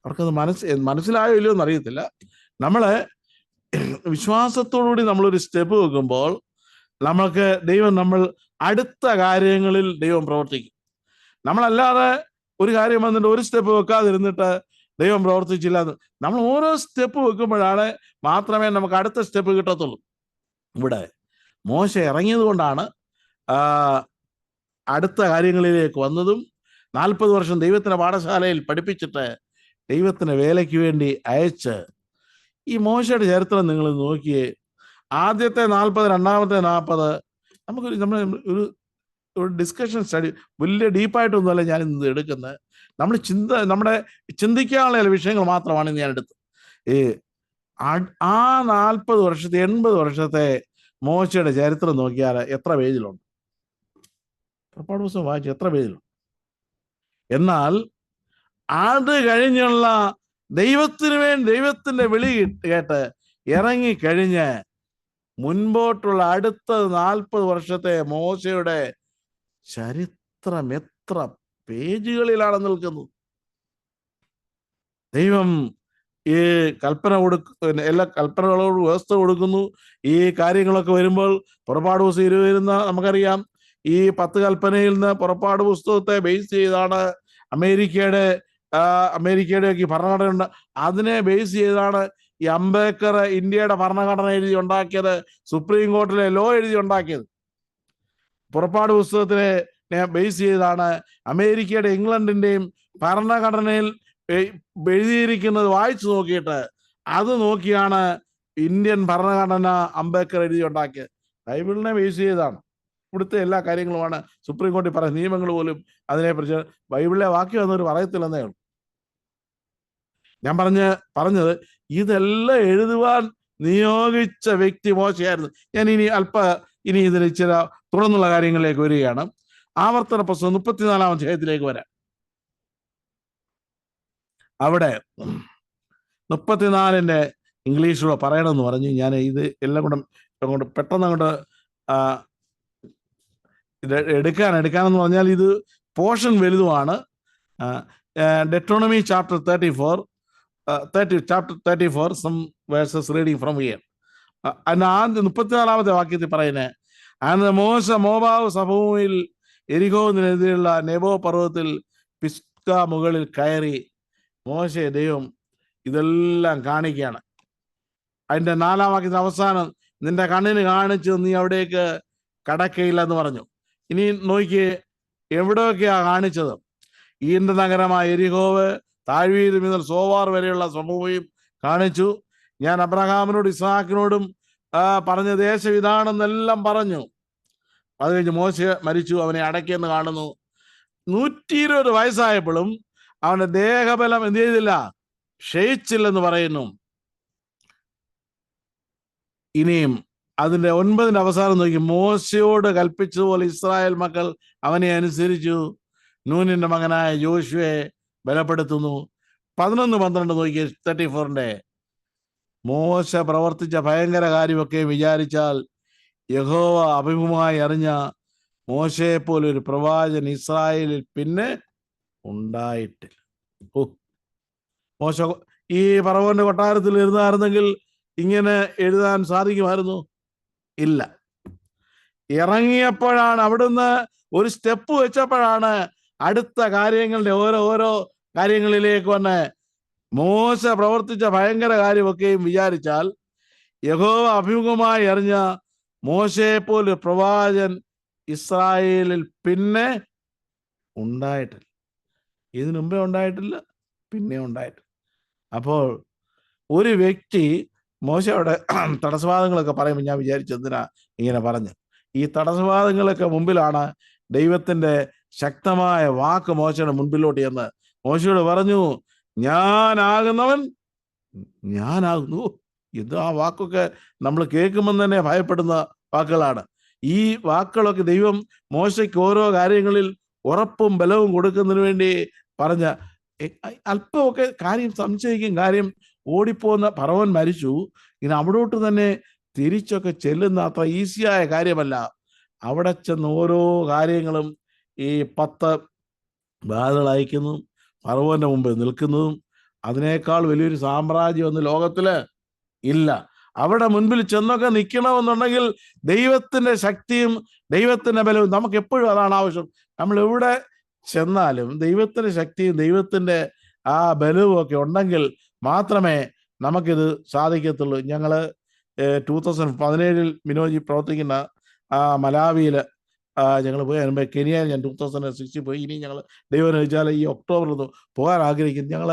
അവർക്കത് മനസ്സിലായോ ഇല്ലയോ എന്നറിയത്തില്ല. നമ്മളെ വിശ്വാസത്തോടുകൂടി നമ്മളൊരു സ്റ്റെപ്പ് വെക്കുമ്പോൾ നമ്മൾക്ക് നമ്മൾ അടുത്ത കാര്യങ്ങളിൽ ദൈവം പ്രവർത്തിക്കും. നമ്മളല്ലാതെ ഒരു കാര്യം വന്നിട്ട് ഒരു സ്റ്റെപ്പ് വെക്കാതിരുന്നിട്ട് ദൈവം പ്രവർത്തിച്ചില്ല. നമ്മൾ ഓരോ സ്റ്റെപ്പ് വെക്കുമ്പോഴാണ് മാത്രമേ നമുക്ക് അടുത്ത സ്റ്റെപ്പ് കിട്ടത്തുള്ളൂ. ഇവിടെ മോശ ഇറങ്ങിയത് കൊണ്ടാണ് അടുത്ത കാര്യങ്ങളിലേക്ക് വന്നതും. 40 വർഷം ദൈവത്തിൻ്റെ പാഠശാലയിൽ പഠിപ്പിച്ചിട്ട് ദൈവത്തിന് വേലയ്ക്ക് വേണ്ടി അയച്ച് ഈ മോശയുടെ ചരിത്രം നിങ്ങൾ നോക്കിയേ. ആദ്യത്തെ 40, രണ്ടാമത്തെ 40 നമ്മൾ ഒരു ഡിസ്കഷൻ സ്റ്റഡി, വലിയ ഡീപ്പായിട്ടൊന്നുമല്ല ഞാൻ ഇന്ന് എടുക്കുന്നത്. നമ്മുടെ ചിന്തിക്കാനുള്ള ചില വിഷയങ്ങൾ മാത്രമാണ് ഞാൻ എടുത്തത്. ആ 40 വർഷത്തെ 80 വർഷത്തെ മോശയുടെ ചരിത്രം നോക്കിയാൽ എത്ര പേജിലുണ്ട്? പുറപ്പാട് പുസ്തകം വായിച്ചു എത്ര പേജിലുണ്ട്? എന്നാൽ അത് കഴിഞ്ഞുള്ള ദൈവത്തിൻ്റെ വിളി കേട്ട് ഇറങ്ങിക്കഴിഞ്ഞ് മുൻപോട്ടുള്ള അടുത്ത 40 വർഷത്തെ മോശയുടെ ചരിത്രം എത്ര പേജുകളിലാണ് നിൽക്കുന്നത്. ദൈവം ഈ എല്ലാ കൽപ്പനകളോട് വ്യവസ്ഥ കൊടുക്കുന്നു. ഈ കാര്യങ്ങളൊക്കെ വരുമ്പോൾ പുറപ്പാട് പുസ്തകം 20 നമുക്കറിയാം. ഈ 10 കൽപ്പനയിൽ നിന്ന് പുറപ്പാട് പുസ്തകത്തെ ബേസ് ചെയ്താണ് അമേരിക്കയുടെ ഭരണഘടന ഉണ്ട്. അതിനെ ബേസ് ചെയ്താണ് ഈ അംബേദ്കർ ഇന്ത്യയുടെ ഭരണഘടന എഴുതി ഉണ്ടാക്കിയത്, സുപ്രീം കോർട്ടിലെ ലോ എഴുതി ഉണ്ടാക്കിയത്. പുറപ്പാട് പുസ്തകത്തിനെ ബേസ് ചെയ്താണ് അമേരിക്കയുടെ ഇംഗ്ലണ്ടിൻ്റെയും ഭരണഘടനയിൽ എഴുതിയിരിക്കുന്നത് വായിച്ചു നോക്കിയിട്ട് അത് നോക്കിയാണ് ഇന്ത്യൻ ഭരണഘടന അംബേദ്കർ എഴുതി ഉണ്ടാക്കിയത്. ബൈബിളിനെ ബേസ് ചെയ്താണ്. ഇവിടുത്തെ എല്ലാ കാര്യങ്ങളുമാണ് സുപ്രീം കോടതി പറയുന്ന നിയമങ്ങൾ പോലും അതിനെക്കുറിച്ച് ബൈബിളിലെ വാക്യം എന്നൊരു പറയത്തില്ലെന്നേ ഉള്ളൂ. ഞാൻ പറഞ്ഞത് ഇതെല്ലാം എഴുതുവാൻ നിയോഗിച്ച വ്യക്തി മോശയായിരുന്നു. ഞാൻ ഇനി ഇതിന് ഇച്ചിരി തുടർന്നുള്ള കാര്യങ്ങളിലേക്ക് വരികയാണ്. ആവർത്തന പുസ്തകം 34-ാം അധ്യായത്തിലേക്ക് വരാം. അവിടെ 34-ന്റെ ഇംഗ്ലീഷിലൂടെ പറയണമെന്ന് പറഞ്ഞു. ഞാൻ ഇത് എല്ലാം കൂടെ പെട്ടെന്ന് അങ്ങോട്ട് എടുക്കാനെന്ന് പറഞ്ഞാൽ ഇത് പോർഷൻ വലുതുമാണ്. Deuteronomy chapter 34 some verses reading from here. അതിന് ആദ്യം 34-ാമത്തെ വാക്യത്തിൽ പറയുന്നത്, അന്ന് മോശ മോവാബ് സമഭൂമിയിൽ എരിഹോവിനെതിരെയുള്ള നെബോ പർവ്വതത്തിൽ പിസ്ഗ മുകളിൽ കയറി. മോശയെ ദൈവം ഇതെല്ലാം കാണിക്കുകയാണ്. അതിന്റെ 4-ാം വാക്യത്തിന്റെ അവസാനം, നിന്റെ കണ്ണിന് കാണിച്ചു നീ അവിടേക്ക് കടക്കയില്ല എന്ന് പറഞ്ഞു. ഇനി നോക്കിയേ, എവിടെയൊക്കെയാ കാണിച്ചത്? ഈന്റെ നഗരമായ എരിഹോവ്, താഴ്വീര് മുതൽ സോവാർ വരെയുള്ള സമൂഹയും കാണിച്ചു. ഞാൻ അബ്രഹാമിനോടും ഇസ്ഹാക്കിനോടും പറഞ്ഞ ദേശം ഇതാണെന്നെല്ലാം പറഞ്ഞു. അത് കഴിഞ്ഞ് മോശ മരിച്ചു, അവനെ അടക്കിയെന്ന് കാണുന്നു. 120 വയസ്സായപ്പോഴും അവന്റെ ദേഹബലം എന്ത് ചെയ്തില്ല? ക്ഷയിച്ചില്ലെന്ന് പറയുന്നു. ഇനിയും അതിന്റെ 9-ന്റെ അവസാനം നോക്കി, മോശയോട് കൽപ്പിച്ചതുപോലെ ഇസ്രായേൽ മക്കൾ അവനെ അനുസരിച്ചു. നൂനിന്റെ മകനായ യോശുവയെ ബലപ്പെടുത്തുന്നു. 11-12 നോക്കി 34-ന്റെ, മോശ പ്രവർത്തിച്ച ഭയങ്കര കാര്യമൊക്കെ വിചാരിച്ചാൽ യഹോവ അഭിമുഖമായി അറിഞ്ഞ മോശയെ പോലെ ഒരു പ്രവാചകൻ ഇസ്രായേലിൽ പിന്നെ ഉണ്ടായിട്ടില്ല. മോശ ഈ ഫറവോന്റെ കൊട്ടാരത്തിൽ ഇരുന്നായിരുന്നെങ്കിൽ ഇങ്ങനെ എഴുതാൻ സാധിക്കുമായിരുന്നു? ഇല്ല. ഇറങ്ങിയപ്പോഴാണ്, അവിടുന്ന് ഒരു സ്റ്റെപ്പ് വെച്ചപ്പോഴാണ് അടുത്ത കാര്യങ്ങളുടെ ഓരോ കാര്യങ്ങളിലേക്ക് വന്ന് മോശ പ്രവർത്തിച്ച ഭയങ്കര കാര്യമൊക്കെയും വിചാരിച്ചാൽ യഹോവ അഭിമുഖമായി അറിഞ്ഞ മോശയെ പോലെ പ്രവാചകൻ ഇസ്രായേലിൽ പിന്നെ ഉണ്ടായിട്ടില്ല. ഇതിനു മുമ്പേ ഉണ്ടായിട്ടില്ല, പിന്നെ ഉണ്ടായിട്ടില്ല. അപ്പോൾ ഒരു വ്യക്തി മോശയുടെ തടസ്സവാദങ്ങളൊക്കെ പറയുമ്പോൾ ഞാൻ വിചാരിച്ചെന്തിനാ ഇങ്ങനെ പറഞ്ഞു. ഈ തടസ്സവാദങ്ങളൊക്കെ മുമ്പിലാണ് ദൈവത്തിന്റെ ശക്തമായ വാക്ക് മോശയുടെ മുൻപിലോട്ട് ചെന്ന് മോശയോട് പറഞ്ഞു, ഞാനാകുന്നവൻ ഞാനാകുന്നു. ഇത് ആ വാക്കൊക്കെ നമ്മൾ കേൾക്കുമ്പോൾ തന്നെ ഭയപ്പെടുന്ന വാക്കുകളാണ്. ഈ വാക്കുകളൊക്കെ ദൈവം മോശയ്ക്ക് ഓരോ കാര്യങ്ങളിൽ ഉറപ്പും ബലവും കൊടുക്കുന്നതിന് വേണ്ടി പറഞ്ഞ അല്പമൊക്കെ കാര്യം സംശയിക്കും. കാര്യം ഓടിപ്പോകുന്ന ഫറവോൻ മരിച്ചു, ഇനി അവിടോട്ട് തന്നെ തിരിച്ചൊക്കെ ചെല്ലുന്ന അത്ര ഈസിയായ കാര്യമല്ല. അവിടെ ചെന്ന് ഓരോ കാര്യങ്ങളും ഈ 10 ബാധകൾ അയക്കുന്നതും ഫറവോന്റെ മുമ്പിൽ നിൽക്കുന്നതും അതിനേക്കാൾ വലിയൊരു സാമ്രാജ്യം ഒന്നും ലോകത്തില് ഇല്ല. അവിടെ മുൻപിൽ ചെന്നൊക്കെ നിൽക്കണമെന്നുണ്ടെങ്കിൽ ദൈവത്തിന്റെ ശക്തിയും ദൈവത്തിന്റെ ബലവും, നമുക്ക് എപ്പോഴും അതാണ് ആവശ്യം. നമ്മൾ എവിടെ ചെന്നാലും ദൈവത്തിന്റെ ശക്തിയും ദൈവത്തിന്റെ ആ ബലവും ഒക്കെ ഉണ്ടെങ്കിൽ മാത്രമേ നമുക്കിത് സാധിക്കത്തുള്ളൂ. ഞങ്ങള് 2017 മിനോജി പ്രവർത്തിക്കുന്ന മലാവിയിൽ ഞങ്ങൾ പോയി. അതിനുമ്പേ കെനിയയിൽ ഞാൻ 2016 പോയി. ഇനി ഞങ്ങൾ ദൈവം വെച്ചാൽ ഈ ഒക്ടോബറിൽ പോകാൻ ആഗ്രഹിക്കുന്നു. ഞങ്ങൾ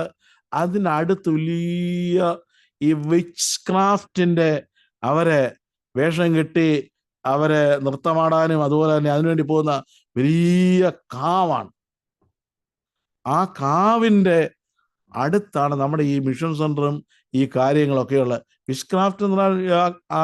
അതിനടുത്ത് വലിയ ഈ വിച്ച് ക്രാഫ്റ്റിന്റെ അവരെ വേഷം കെട്ടി അവരെ നൃത്തമാടാനും അതുപോലെ തന്നെ അതിനുവേണ്ടി പോകുന്ന വലിയ കാവാണ്. ആ കാവിന്റെ അടുത്താണ് നമ്മുടെ ഈ മിഷൻ സെന്ററും ഈ കാര്യങ്ങളൊക്കെ ഉള്ളത്. വിച്ച് ക്രാഫ്റ്റ് എന്ന് പറഞ്ഞാൽ ആ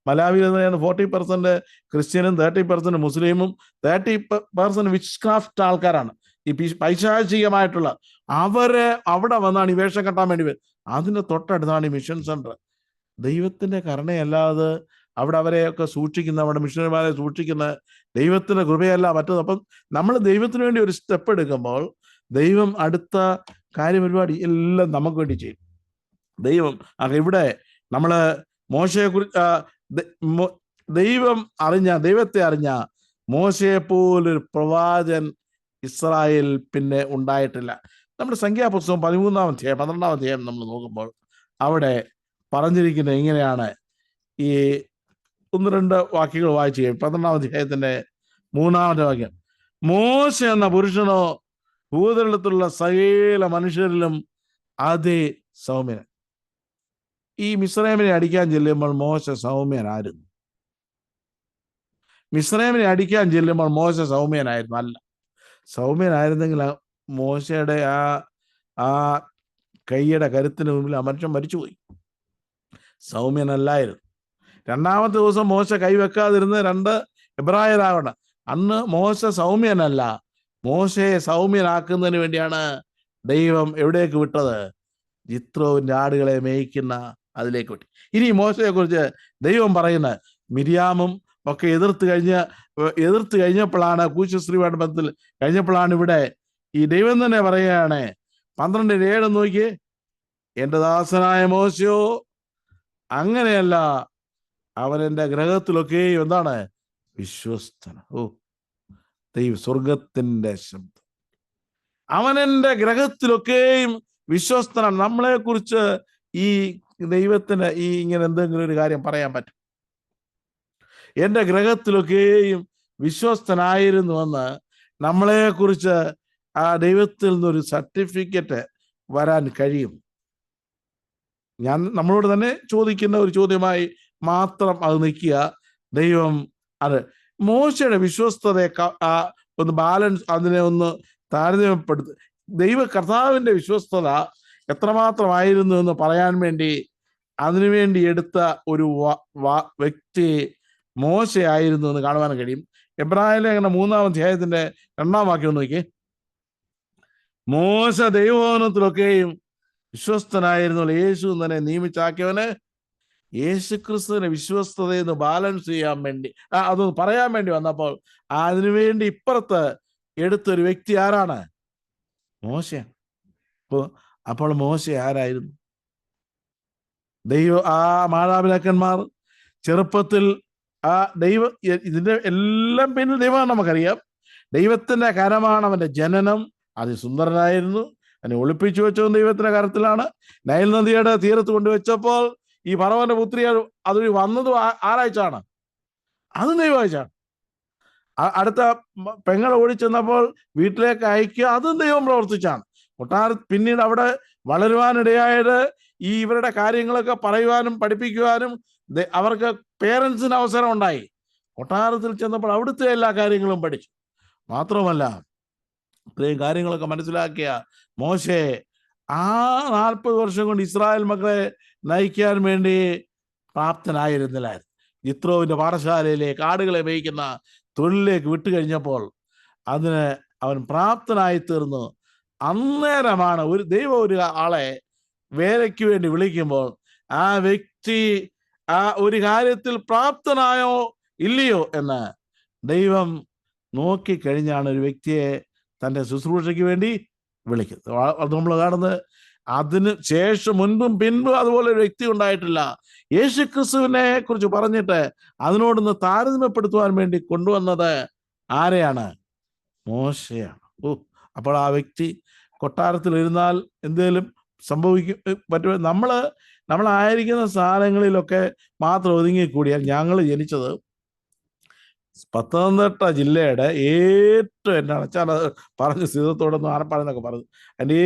മലാവിയിൽ 40% ക്രിസ്ത്യനും 30% മുസ്ലിമും 30% വിച്ച് ക്രാഫ്റ്റ് ആൾക്കാരാണ്. ഈ പൈശാചികമായിട്ടുള്ള അവരെ അവിടെ വന്നാണ് ഈ വേഷം കെട്ടാൻ വേണ്ടി വരും. അതിന്റെ തൊട്ടടുത്താണ് ഈ മിഷൻ സെന്റർ. ദൈവത്തിന്റെ കരുണയല്ലാതെ അവിടെ അവരെയൊക്കെ സൂക്ഷിക്കുന്ന, അവിടെ മിഷണറിമാരെ സൂക്ഷിക്കുന്ന ദൈവത്തിന്റെ കൃപയല്ല മറ്റത്. അപ്പം നമ്മൾ ദൈവത്തിന് വേണ്ടി ഒരു സ്റ്റെപ്പ് എടുക്കുമ്പോൾ ദൈവം അടുത്ത കാര്യപരിപാടി എല്ലാം നമുക്ക് വേണ്ടി ചെയ്യും ദൈവം. ഇവിടെ നമ്മള് മോശയെ കുറിച്ച് ദൈവത്തെ അറിഞ്ഞ മോശയെ പോലൊരു പ്രവാചകൻ ഇസ്രായേൽ പിന്നെ ഉണ്ടായിട്ടില്ല. നമ്മുടെ സംഖ്യാപുസ്തകം 13-ാം അധ്യായം 12-ാം അധ്യായം നമ്മൾ നോക്കുമ്പോൾ അവിടെ പറഞ്ഞിരിക്കുന്നത് ഇങ്ങനെയാണ്. ഈ 1-2 വാക്യങ്ങൾ വായിച്ചു കഴിയും. 12-ാം അധ്യായത്തിന്റെ 3-ാമത്തെ വാക്യം, മോശ എന്ന പുരുഷനോ ഭൂതലത്തിലുള്ള സകല മനുഷ്യരിലും അതേ സൗമ്യൻ. ഈ മിസ്രൈമിനെ അടിക്കാൻ ചെല്ലുമ്പോൾ മോശ സൗമ്യനായിരുന്നു. മിസ്രൈമിനെ അടിക്കാൻ ചെല്ലുമ്പോൾ മോശ സൗമ്യനായിരുന്നു? അല്ല. സൗമ്യനായിരുന്നെങ്കിൽ മോശയുടെ ആ കൈയുടെ കരുത്തിന് മുമ്പിൽ ആ മനുഷ്യൻ മരിച്ചുപോയി. സൗമ്യനല്ലായിരുന്നു. രണ്ടാമത്തെ ദിവസം മോശ കൈവെക്കാതിരുന്ന് 2 എബ്രായരാവണം. അന്ന് മോശ സൗമ്യനല്ല. മോശയെ സൗമ്യനാക്കുന്നതിന് വേണ്ടിയാണ് ദൈവം എവിടേക്ക് വിട്ടത്? ജിത്രോവിൻ്റെ ആടുകളെ മേയ്ക്കുന്ന അതിലേക്ക് വിട്ടു. ഇനി മോശയെ കുറിച്ച് ദൈവം പറയുന്ന മിരിയാമും ഒക്കെ എതിർത്ത് കഴിഞ്ഞപ്പോഴാണ്, കൂശുസ്ത്രീയുടെ ബന്ധത്തിൽ കഴിഞ്ഞപ്പോഴാണ് ഇവിടെ ഈ ദൈവം തന്നെ പറയുകയാണ് 12:7 നോക്കിയേ, എൻ്റെ ദാസനായ മോശയോ അങ്ങനെയല്ല, അവൻ എൻ്റെ ഗ്രഹത്തിലൊക്കെ എന്താണ്? വിശ്വസ്തന. ദൈവ സ്വർഗത്തിൻ്റെ ശബ്ദം. അവൻ എൻ്റെ ഗ്രഹത്തിലൊക്കെയും വിശ്വസ്തനാണ്. നമ്മളെ കുറിച്ച് ഈ ദൈവത്തിന് ഈ ഇങ്ങനെ എന്തെങ്കിലും ഒരു കാര്യം പറയാൻ പറ്റും? എൻ്റെ ഗ്രഹത്തിലൊക്കെയും വിശ്വസ്തനായിരുന്നുവെന്ന് നമ്മളെ കുറിച്ച് ആ ദൈവത്തിൽ നിന്നൊരു സർട്ടിഫിക്കറ്റ് വരാൻ കഴിയും? ഞാൻ നമ്മളോട് തന്നെ ചോദിക്കുന്ന ഒരു ചോദ്യമായി മാത്രം അത് നിൽക്കുക. ദൈവം അത് മോശയുടെ വിശ്വസ്തതയെ ഒന്ന് ബാലൻസ്, അതിനെ ഒന്ന് താരതമ്യപ്പെടുത്തി ദൈവ കർത്താവിൻ്റെ വിശ്വസ്തത എത്രമാത്രമായിരുന്നു എന്ന് പറയാൻ വേണ്ടി അതിനുവേണ്ടി എടുത്ത ഒരു വ്യക്തി മോശയായിരുന്നു എന്ന് കാണുവാൻ കഴിയും. എബ്രായ ലേഖനം 3-ാം അധ്യായത്തിന്റെ 2-ാം വാക്യം നോക്കി. മോശ ദൈവഭവനത്തിലൊക്കെയും വിശ്വസ്തനായിരുന്നു, യേശു തന്നെ നിയമിച്ചാക്കിയവന് യേശുക്രിസ്തുവിനെ വിശ്വസ്തതയെന്ന് ബാലൻസ് ചെയ്യാൻ വേണ്ടി അതൊന്ന് പറയാൻ വേണ്ടി വന്നപ്പോൾ അതിനുവേണ്ടി ഇപ്പുറത്ത് എടുത്തൊരു വ്യക്തി ആരാണ്? മോശയാണ്. അപ്പോൾ മോശ ആരായിരുന്നു? മാതാപിതാക്കന്മാർ ചെറുപ്പത്തിൽ ഇതിന്റെ എല്ലാം പിന്നിൽ ദൈവമാണ് നമുക്കറിയാം. ദൈവത്തിന്റെ കരമാണ് അവന്റെ ജനനം. അതിസുന്ദരനായിരുന്നു. അതിനെ ഒളിപ്പിച്ചു വെച്ചതും ദൈവത്തിന്റെ കരത്തിലാണ്. നൈൽ നദിയുടെ തീരത്ത് കൊണ്ടുവച്ചപ്പോൾ ഈ ഫറവോന്റെ പുത്രി അതൊരു വന്നതും ആരാഴ്ചയാണ്? അതും ദൈവം അയച്ചാണ്. അടുത്ത പെങ്ങൾ ഓടിച്ചെന്നപ്പോൾ വീട്ടിലേക്ക് അയക്കുക, അതും ദൈവം പ്രവർത്തിച്ചാണ്. പിന്നീട് അവിടെ വളരുവാനിടയായത് ഇവരുടെ കാര്യങ്ങളൊക്കെ പറയുവാനും പഠിപ്പിക്കുവാനും അവർക്ക് പേരൻസിന് അവസരം ഉണ്ടായി. കൊട്ടാരത്തിൽ ചെന്നപ്പോൾ അവിടുത്തെ എല്ലാ കാര്യങ്ങളും പഠിച്ചു. മാത്രമല്ല ഇത്രയും കാര്യങ്ങളൊക്കെ മനസ്സിലാക്കിയ മോശെ 40 വർഷം കൊണ്ട് ഇസ്രായേൽ മക്കളെ നയിക്കാൻ വേണ്ടി പ്രാപ്തനായിരുന്നില്ലായിരുന്നു. ജിത്രോവിന്റെ പാഠശാലയിലേക്ക് ആടുകളെ മേയ്ക്കുന്ന തൊഴിലിലേക്ക് വിട്ടുകഴിഞ്ഞപ്പോൾ അതിന് അവൻ പ്രാപ്തനായി തീർന്നു. അന്നേരമാണ് ദൈവം ഒരു ആളെ വേലയ്ക്ക് വേണ്ടി വിളിക്കുമ്പോൾ ആ വ്യക്തി ഒരു കാര്യത്തിൽ പ്രാപ്തനായോ ഇല്ലയോ എന്ന് ദൈവം നോക്കിക്കഴിഞ്ഞാണ് ഒരു വ്യക്തിയെ തൻ്റെ ശുശ്രൂഷയ്ക്ക് വേണ്ടി വിളിക്കുന്നത്. അത് നമ്മൾ കാണുന്നത്. അതിന് ശേഷം മുൻപും പിൻപും അതുപോലെ ഒരു വ്യക്തി ഉണ്ടായിട്ടില്ല. യേശുക്രിസ്തുവിനെ കുറിച്ച് പറഞ്ഞിട്ട് അതിനോടൊന്ന് താരതമ്യപ്പെടുത്തുവാൻ വേണ്ടി കൊണ്ടുവന്നത് ആരെയാണ്? മോശയാണ്. അപ്പോൾ ആ വ്യക്തി കൊട്ടാരത്തിൽ ഇരുന്നാൽ എന്തേലും പറ്റും. നമ്മളായിരിക്കുന്ന സ്ഥലങ്ങളിലൊക്കെ മാത്രം ഒതുങ്ങിക്കൂടിയാൽ, ഞങ്ങൾ ജനിച്ചത് പത്തനംതിട്ട ജില്ലയുടെ ഏറ്റവും എന്താണ് വെച്ചാൽ അത് പറഞ്ഞ് സ്ഥിതത്തോടൊന്നും ആനപ്പാടെന്നൊക്കെ പറഞ്ഞു, അതിൻ്റെ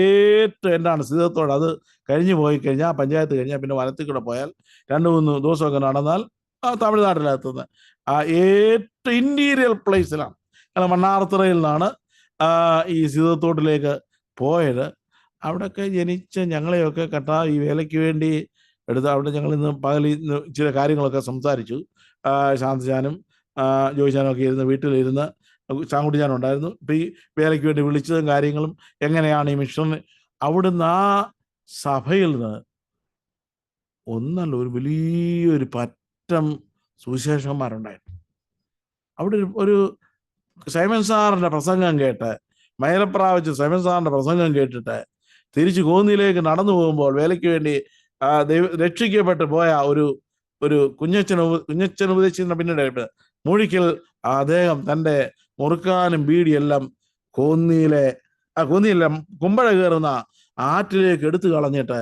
ഏറ്റവും എന്താണ് സ്ഥിതത്തോട് അത് കഴിഞ്ഞു പോയി കഴിഞ്ഞാൽ പഞ്ചായത്ത് കഴിഞ്ഞാൽ പിന്നെ വനത്തിൽ കൂടെ പോയാൽ 2-3 ദിവസമൊക്കെ നടന്നാൽ തമിഴ്നാട്ടിലെത്തുന്നത് ഏറ്റവും ഇൻറ്റീരിയർ പ്ലേസിലാണ്. ഞങ്ങൾ മണ്ണാർത്തറയിൽ നിന്നാണ് ഈ സ്ഥിതത്തോട്ടിലേക്ക് പോയത്. അവിടെയൊക്കെ ജനിച്ച ഞങ്ങളെയൊക്കെ ഈ വേലയ്ക്ക് വേണ്ടി എടുത്ത് അവിടെ ഞങ്ങൾ ഇന്ന് പകലിൽ ചില കാര്യങ്ങളൊക്കെ സംസാരിച്ചു. ശാന്തജാനും ജോയിച്ചാനൊക്കെ ഇരുന്ന് വീട്ടിലിരുന്ന് ചാങ്കുട്ടിച്ചാനുണ്ടായിരുന്നു. ഇപ്പം ഈ വേലയ്ക്ക് വേണ്ടി വിളിച്ചതും കാര്യങ്ങളും എങ്ങനെയാണ് ഈ മിഷൻ അവിടുന്ന് ആ സഭയിൽ നിന്ന് ഒന്നല്ല ഒരു വലിയൊരു പറ്റം സുവിശേഷന്മാരുണ്ടായിരുന്നു. അവിടെ ഒരു സൈമൻ സാറിൻ്റെ പ്രസംഗം കേട്ട് മൈലപ്രാവശ്യം സൈമൻ സാറിൻ്റെ പ്രസംഗം കേട്ടിട്ട് തിരിച്ച് കോന്നിയിലേക്ക് നടന്നു പോകുമ്പോൾ വേലയ്ക്ക് വേണ്ടി രക്ഷിക്കപ്പെട്ട് പോയ ഒരു കുഞ്ഞച്ചൻ ഉപദേശിക്കുന്ന പിന്നീട് മൂഴിക്കൽ അദ്ദേഹം തൻ്റെ മുറുക്കാനും ബീഡിയെല്ലാം കോന്നിയിലെ കുമ്പഴ കയറുന്ന ആറ്റിലേക്ക് എടുത്തു കളഞ്ഞിട്ട്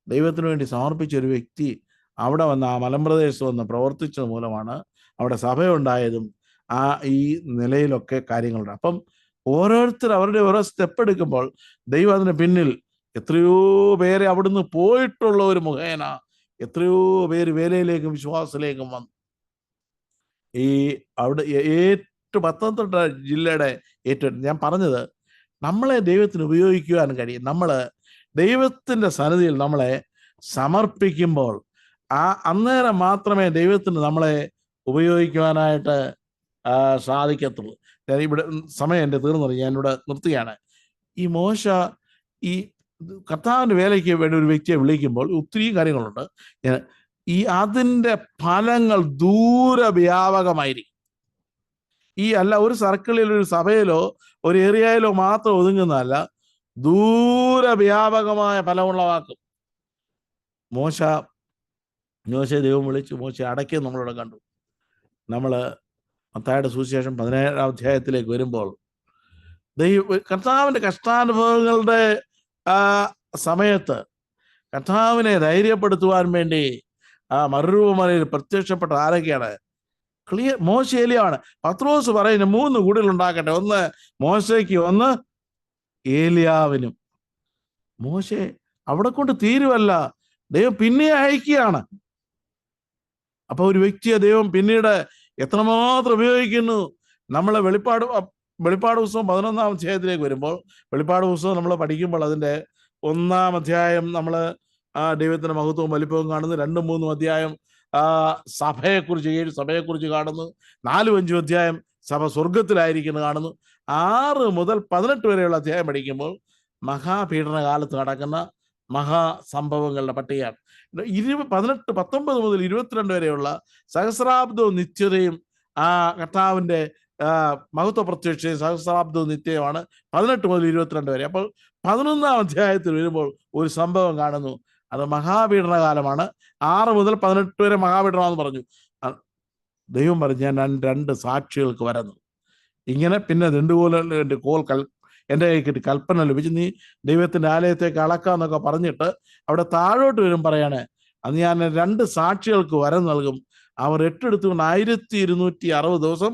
ദൈവത്തിന് വേണ്ടി സമർപ്പിച്ച ഒരു വ്യക്തി അവിടെ വന്ന് ആ മലമ്പ്രദേശത്ത് വന്ന് പ്രവർത്തിച്ചത് മൂലമാണ് അവിടെ സഭയുണ്ടായതും ഈ നിലയിലൊക്കെ കാര്യങ്ങളുണ്ട്. അപ്പം ഓരോരുത്തർ അവരുടെ ഓരോ സ്റ്റെപ്പ് എടുക്കുമ്പോൾ ദൈവം അതിന് പിന്നിൽ എത്രയോ പേരെ അവിടുന്ന് പോയിട്ടുള്ള ഒരു മുഖേന എത്രയോ പേര് വേലയിലേക്കും വിശ്വാസത്തിലേക്കും വന്നു. ഈ അവിടെ പത്തനംതിട്ട ജില്ലയുടെ ഏറ്റവും ഞാൻ പറഞ്ഞത്, നമ്മളെ ദൈവത്തിന് ഉപയോഗിക്കുവാൻ കഴിയും. നമ്മൾ ദൈവത്തിൻ്റെ സന്നിധിയിൽ നമ്മളെ സമർപ്പിക്കുമ്പോൾ അന്നേരം മാത്രമേ ദൈവത്തിന് നമ്മളെ ഉപയോഗിക്കുവാനായിട്ട് സാധിക്കത്തുള്ളൂ. ഞാൻ ഇവിടെ സമയം എൻ്റെ തീർന്നു, ഞാനിവിടെ നിർത്തുകയാണ്. ഈ മോശ ഈ കർത്താവിൻ്റെ വേലയ്ക്ക് വേണ്ടി ഒരു വ്യക്തിയെ വിളിക്കുമ്പോൾ ഒത്തിരി കാര്യങ്ങളുണ്ട്. അതിൻ്റെ ഫലങ്ങൾ ദൂരവ്യാപകമായിരിക്കും. അല്ല ഒരു സർക്കിളിൽ, ഒരു സഭയിലോ ഒരു ഏരിയയിലോ മാത്രം ഒതുങ്ങുന്നതല്ല, ദൂരവ്യാപകമായ ഫലമുള്ളവാക്കും. മോശയെ ദൈവം വിളിച്ചു, മോശയെ അടയ്ക്കും നമ്മളിവിടെ കണ്ടു. നമ്മൾ മത്തായിയുടെ സുവിശേഷം 17-ാം അധ്യായത്തിലേക്ക് വരുമ്പോൾ കർത്താവിൻ്റെ കഷ്ടാനുഭവങ്ങളുടെ സമയത്ത് കർത്താവിനെ ധൈര്യപ്പെടുത്തുവാൻ വേണ്ടി മറുരൂപമലയിൽ പ്രത്യക്ഷപ്പെട്ട ആരൊക്കെയാണ്? ക്ലിയർ, മോശ ഏലിയാവാണ്. പത്രോസ് പറയുന്നു 3 കുടിലുണ്ടാക്കട്ടെ, ഒന്ന് മോശയ്ക്ക്, ഒന്ന് ഏലിയാവിനും. മോശെ അവിടെ കൊണ്ട് തീരുവല്ല, ദൈവം പിന്നെ അയക്കുകയാണ്. അപ്പൊ ഒരു വ്യക്തിയെ ദൈവം പിന്നീട് എത്രമാത്രം ഉപയോഗിക്കുന്നു. നമ്മളെ വെളിപ്പാട് പുസ്തകം 11-ാം അധ്യായത്തിലേക്ക് വരുമ്പോൾ, വെളിപ്പാട് പുസ്തകം നമ്മൾ പഠിക്കുമ്പോൾ അതിൻ്റെ 1-ാം അധ്യായം നമ്മൾ ദൈവത്തിൻ്റെ മഹത്വവും വലിപ്പവും കാണുന്നു. 2-ഉം 3-ഉം അധ്യായം സഭയെക്കുറിച്ച്, 7 സഭയെക്കുറിച്ച് കാണുന്നു. 4-ഉം 5-ഉം അധ്യായം സഭ സ്വർഗത്തിലായിരിക്കുന്നത് കാണുന്നു. 6 മുതൽ 18 വരെയുള്ള അധ്യായം പഠിക്കുമ്പോൾ മഹാപീഡന കാലത്ത് നടക്കുന്ന മഹാസംഭവങ്ങളുടെ പട്ടികയാണ്. 19 മുതൽ 22 വരെയുള്ള സഹസ്രാബ്ദവും നിത്യതയും കർത്താവിൻ്റെ മഹത്വ പ്രത്യക്ഷയും സഹസ്രാബ്ദവും നിത്യമാണ് 18 മുതൽ 22 വരെ. അപ്പോൾ 11-ാം അധ്യായത്തിൽ വരുമ്പോൾ ഒരു സംഭവം കാണുന്നു. അത് മഹാപീഡന കാലമാണ്. 6 മുതൽ 18 വരെ മഹാപീഡനമാണെന്ന് പറഞ്ഞു. ദൈവം പറഞ്ഞു, ഞാൻ 2 സാക്ഷികൾക്ക് വരുന്നു. ഇങ്ങനെ പിന്നെ 2 കോൽ എൻ്റെ കൈക്കിട്ട് കൽപ്പന ലഭിച്ച് നീ ദൈവത്തിൻ്റെ ആലയത്തേക്ക് അളക്കാന്നൊക്കെ പറഞ്ഞിട്ട് അവിടെ താഴോട്ട് വരും പറയാണ്, അത് ഞാൻ 2 സാക്ഷികൾക്ക് വരം നൽകും. അവർ 8 എടുത്തുകൊണ്ട് 1260 ദിവസം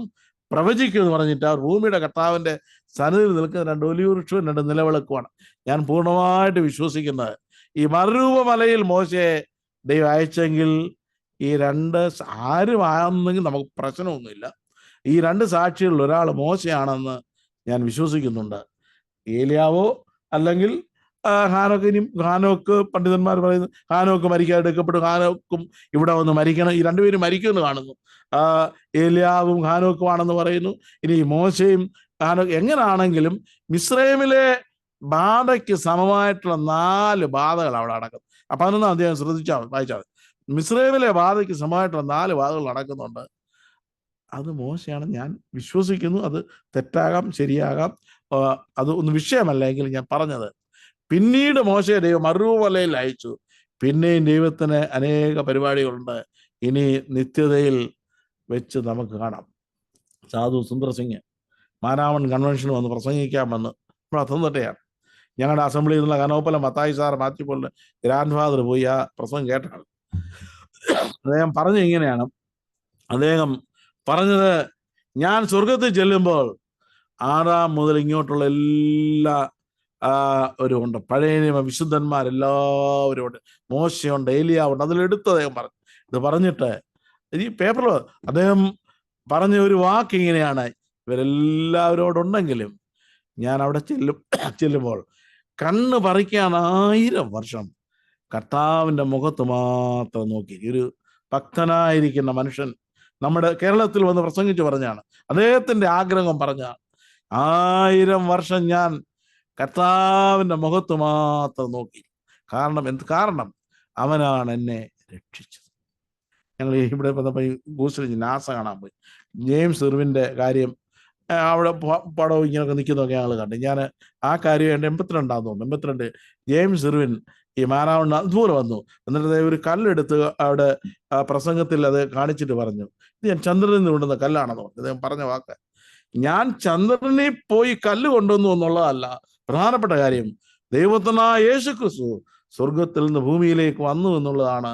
പ്രവചിക്കുമെന്ന് പറഞ്ഞിട്ട് അവർ ഭൂമിയുടെ കർത്താവിൻ്റെ സന്നിധിയിൽ നിൽക്കുന്ന 2 ഒലിവ് വൃക്ഷവും 2 നിലവിളക്കുമാണ്. ഞാൻ പൂർണ്ണമായിട്ട് വിശ്വസിക്കുന്നത് ഈ മറുരൂപമലയിൽ മോശയെ ദൈവം അയച്ചെങ്കിൽ ഈ 2 ആരും ആണെന്നെങ്കിൽ നമുക്ക് പ്രശ്നമൊന്നുമില്ല. ഈ 2 സാക്ഷികളിൽ ഒരാൾ മോശയാണെന്ന് ഞാൻ വിശ്വസിക്കുന്നുണ്ട്. ഏലിയാവോ അല്ലെങ്കിൽ ഹാനോക്ക് പണ്ഡിതന്മാർ പറയുന്നു ഹാനോക്ക് മരിക്കാൻ എടുക്കപ്പെട്ടു, ഹാനോക്കും ഇവിടെ വന്ന് മരിക്കണം. ഈ 2 പേരും മരിക്കുമെന്ന് കാണുന്നു. ഏലിയാവും ഹാനോക്കുമാണെന്ന് പറയുന്നു. ഇനി മോശയും ഹാനോക്ക് എങ്ങനെയാണെങ്കിലും മിസ്രൈമിലെ ബാധയ്ക്ക് സമമായിട്ടുള്ള 4 ബാധകൾ അവിടെ നടക്കും. 11-ാം അധ്യായം വായിച്ചാൽ മിസ്രൈമിലെ ബാധയ്ക്ക് സമമായിട്ടുള്ള 4 ബാധകൾ നടക്കുന്നുണ്ട്. അത് മോശയാണ് ഞാൻ വിശ്വസിക്കുന്നു. അത് തെറ്റാകാം, ശരിയാകാം, അത് ഒന്നും വിഷയമല്ല. എങ്കിലും ഞാൻ പറഞ്ഞത്, പിന്നീട് മോശയെ ദൈവം മറുരൂപമലയിൽ അയച്ചു. പിന്നെയും ദൈവത്തിന് അനേക പരിപാടികളുണ്ട്. ഇനി നിത്യതയിൽ വെച്ച് നമുക്ക് കാണാം. സാധു സുന്ദർ സിംഗ് മാനാമൺ കൺവെൻഷന് വന്ന് പ്രസംഗിക്കാമെന്ന് പത്തനംതിട്ടയാണ്. ഞങ്ങളുടെ അസംബ്ലിയിൽ നിന്നുള്ള കനോപ്പലം മത്തായി സാർ മാറ്റിപ്പോളിൻ്റെ ഗ്രാൻഡ് ഫാദർ പോയി ആ പ്രസംഗം കേട്ടാണ്. അദ്ദേഹം പറഞ്ഞു ഇങ്ങനെയാണ്, അദ്ദേഹം പറഞ്ഞത്, ഞാൻ സ്വർഗത്തിൽ ചെല്ലുമ്പോൾ ആദാം മുതൽ ഇങ്ങോട്ടുള്ള എല്ലാ ഉണ്ട്, പഴയ നിയമ വിശുദ്ധന്മാരെല്ലാവരും ഉണ്ട്, മോശയുണ്ട്, ഏലിയാവുണ്ട്. അതിലെടുത്ത് അദ്ദേഹം പറഞ്ഞു. ഇത് പറഞ്ഞിട്ട് ഈ പേപ്പറിൽ അദ്ദേഹം പറഞ്ഞ ഒരു വാക്ക് ഇങ്ങനെയാണ്, ഇവരെല്ലാവരോടുണ്ടെങ്കിലും ഞാൻ അവിടെ ചെല്ലുമ്പോൾ കണ്ണ് പറിക്കാൻ 1000 വർഷം കർത്താവിൻ്റെ മുഖത്ത് മാത്രം നോക്കി. ഒരു ഭക്തനായിരിക്കുന്ന മനുഷ്യൻ നമ്മുടെ കേരളത്തിൽ വന്ന് പ്രസംഗിച്ച് പറഞ്ഞാണ്, അദ്ദേഹത്തിൻ്റെ ആഗ്രഹം പറഞ്ഞാണ്, 1000 വർഷം ഞാൻ കർത്താവിൻ്റെ മുഖത്ത് മാത്രം നോക്കി. കാരണം അവനാണ് എന്നെ രക്ഷിച്ചത്. ഞങ്ങൾ ഇവിടെ വന്നപ്പോൾ ഈ ഗൂസിൽ നാസ കാണാൻ പോയി. ജെയിംസ് ഇർവിൻ്റെ കാര്യം അവിടെ പടവും ഇങ്ങനെയൊക്കെ നിൽക്കുന്നതൊക്കെ ഞങ്ങൾ കണ്ടു. ഞാൻ ആ കാര്യം എൻ്റെ 82 തോന്നുന്നു, 82 ജെയിംസ് ഇർവിൻ ഈ മാനാവണ്ണ അതുപോലെ വന്നു. എന്നിട്ട് ഒരു കല്ലെടുത്ത് അവിടെ പ്രസംഗത്തിൽ അത് കാണിച്ചിട്ട് പറഞ്ഞു, ഇത് ഞാൻ ചന്ദ്രനിൽ നിന്ന് കൊണ്ടുവന്ന കല്ലാണെന്ന് പറഞ്ഞു. അദ്ദേഹം പറഞ്ഞ വാക്ക്, ഞാൻ ചന്ദ്രനിൽ പോയി കല്ല് കൊണ്ടുവന്നു എന്നുള്ളതല്ല പ്രധാനപ്പെട്ട കാര്യം, ദൈവത്തിനായ യേശു ക്രിസ്തു സ്വർഗത്തിൽ നിന്ന് ഭൂമിയിലേക്ക് വന്നു എന്നുള്ളതാണ്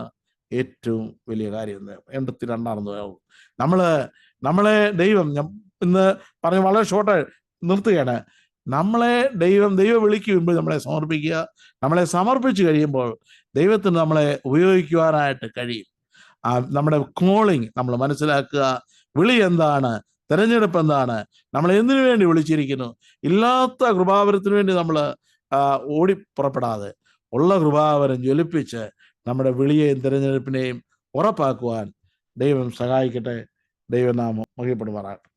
ഏറ്റവും വലിയ കാര്യം. 82 നമ്മളെ ദൈവം, ഞാൻ ഇന്ന് പറഞ്ഞ വളരെ ഷോർട്ടായി നിർത്തുകയാണ്, നമ്മളെ ദൈവം വിളിക്കുമ്പോൾ നമ്മളെ സമർപ്പിക്കുക. നമ്മളെ സമർപ്പിച്ച് കഴിയുമ്പോൾ ദൈവത്തിന് നമ്മളെ ഉപയോഗിക്കുവാനായിട്ട് കഴിയും. നമ്മുടെ കോളിങ് നമ്മൾ മനസ്സിലാക്കുക. വിളി എന്താണ്, തെരഞ്ഞെടുപ്പ് എന്താണ്, നമ്മൾ എന്തിനു വേണ്ടി വിളിച്ചിരിക്കുന്നു. ഇല്ലാത്ത കൃപാവരത്തിന് വേണ്ടി നമ്മൾ ഓടി പുറപ്പെടാതെ ഉള്ള കൃപാവരം ജ്വലിപ്പിച്ച് നമ്മുടെ വിളിയെയും തിരഞ്ഞെടുപ്പിനെയും ഉറപ്പാക്കുവാൻ ദൈവം സഹായിക്കട്ടെ. ദൈവനാമം മഹിമപ്പെടുമാറാകട്ടെ.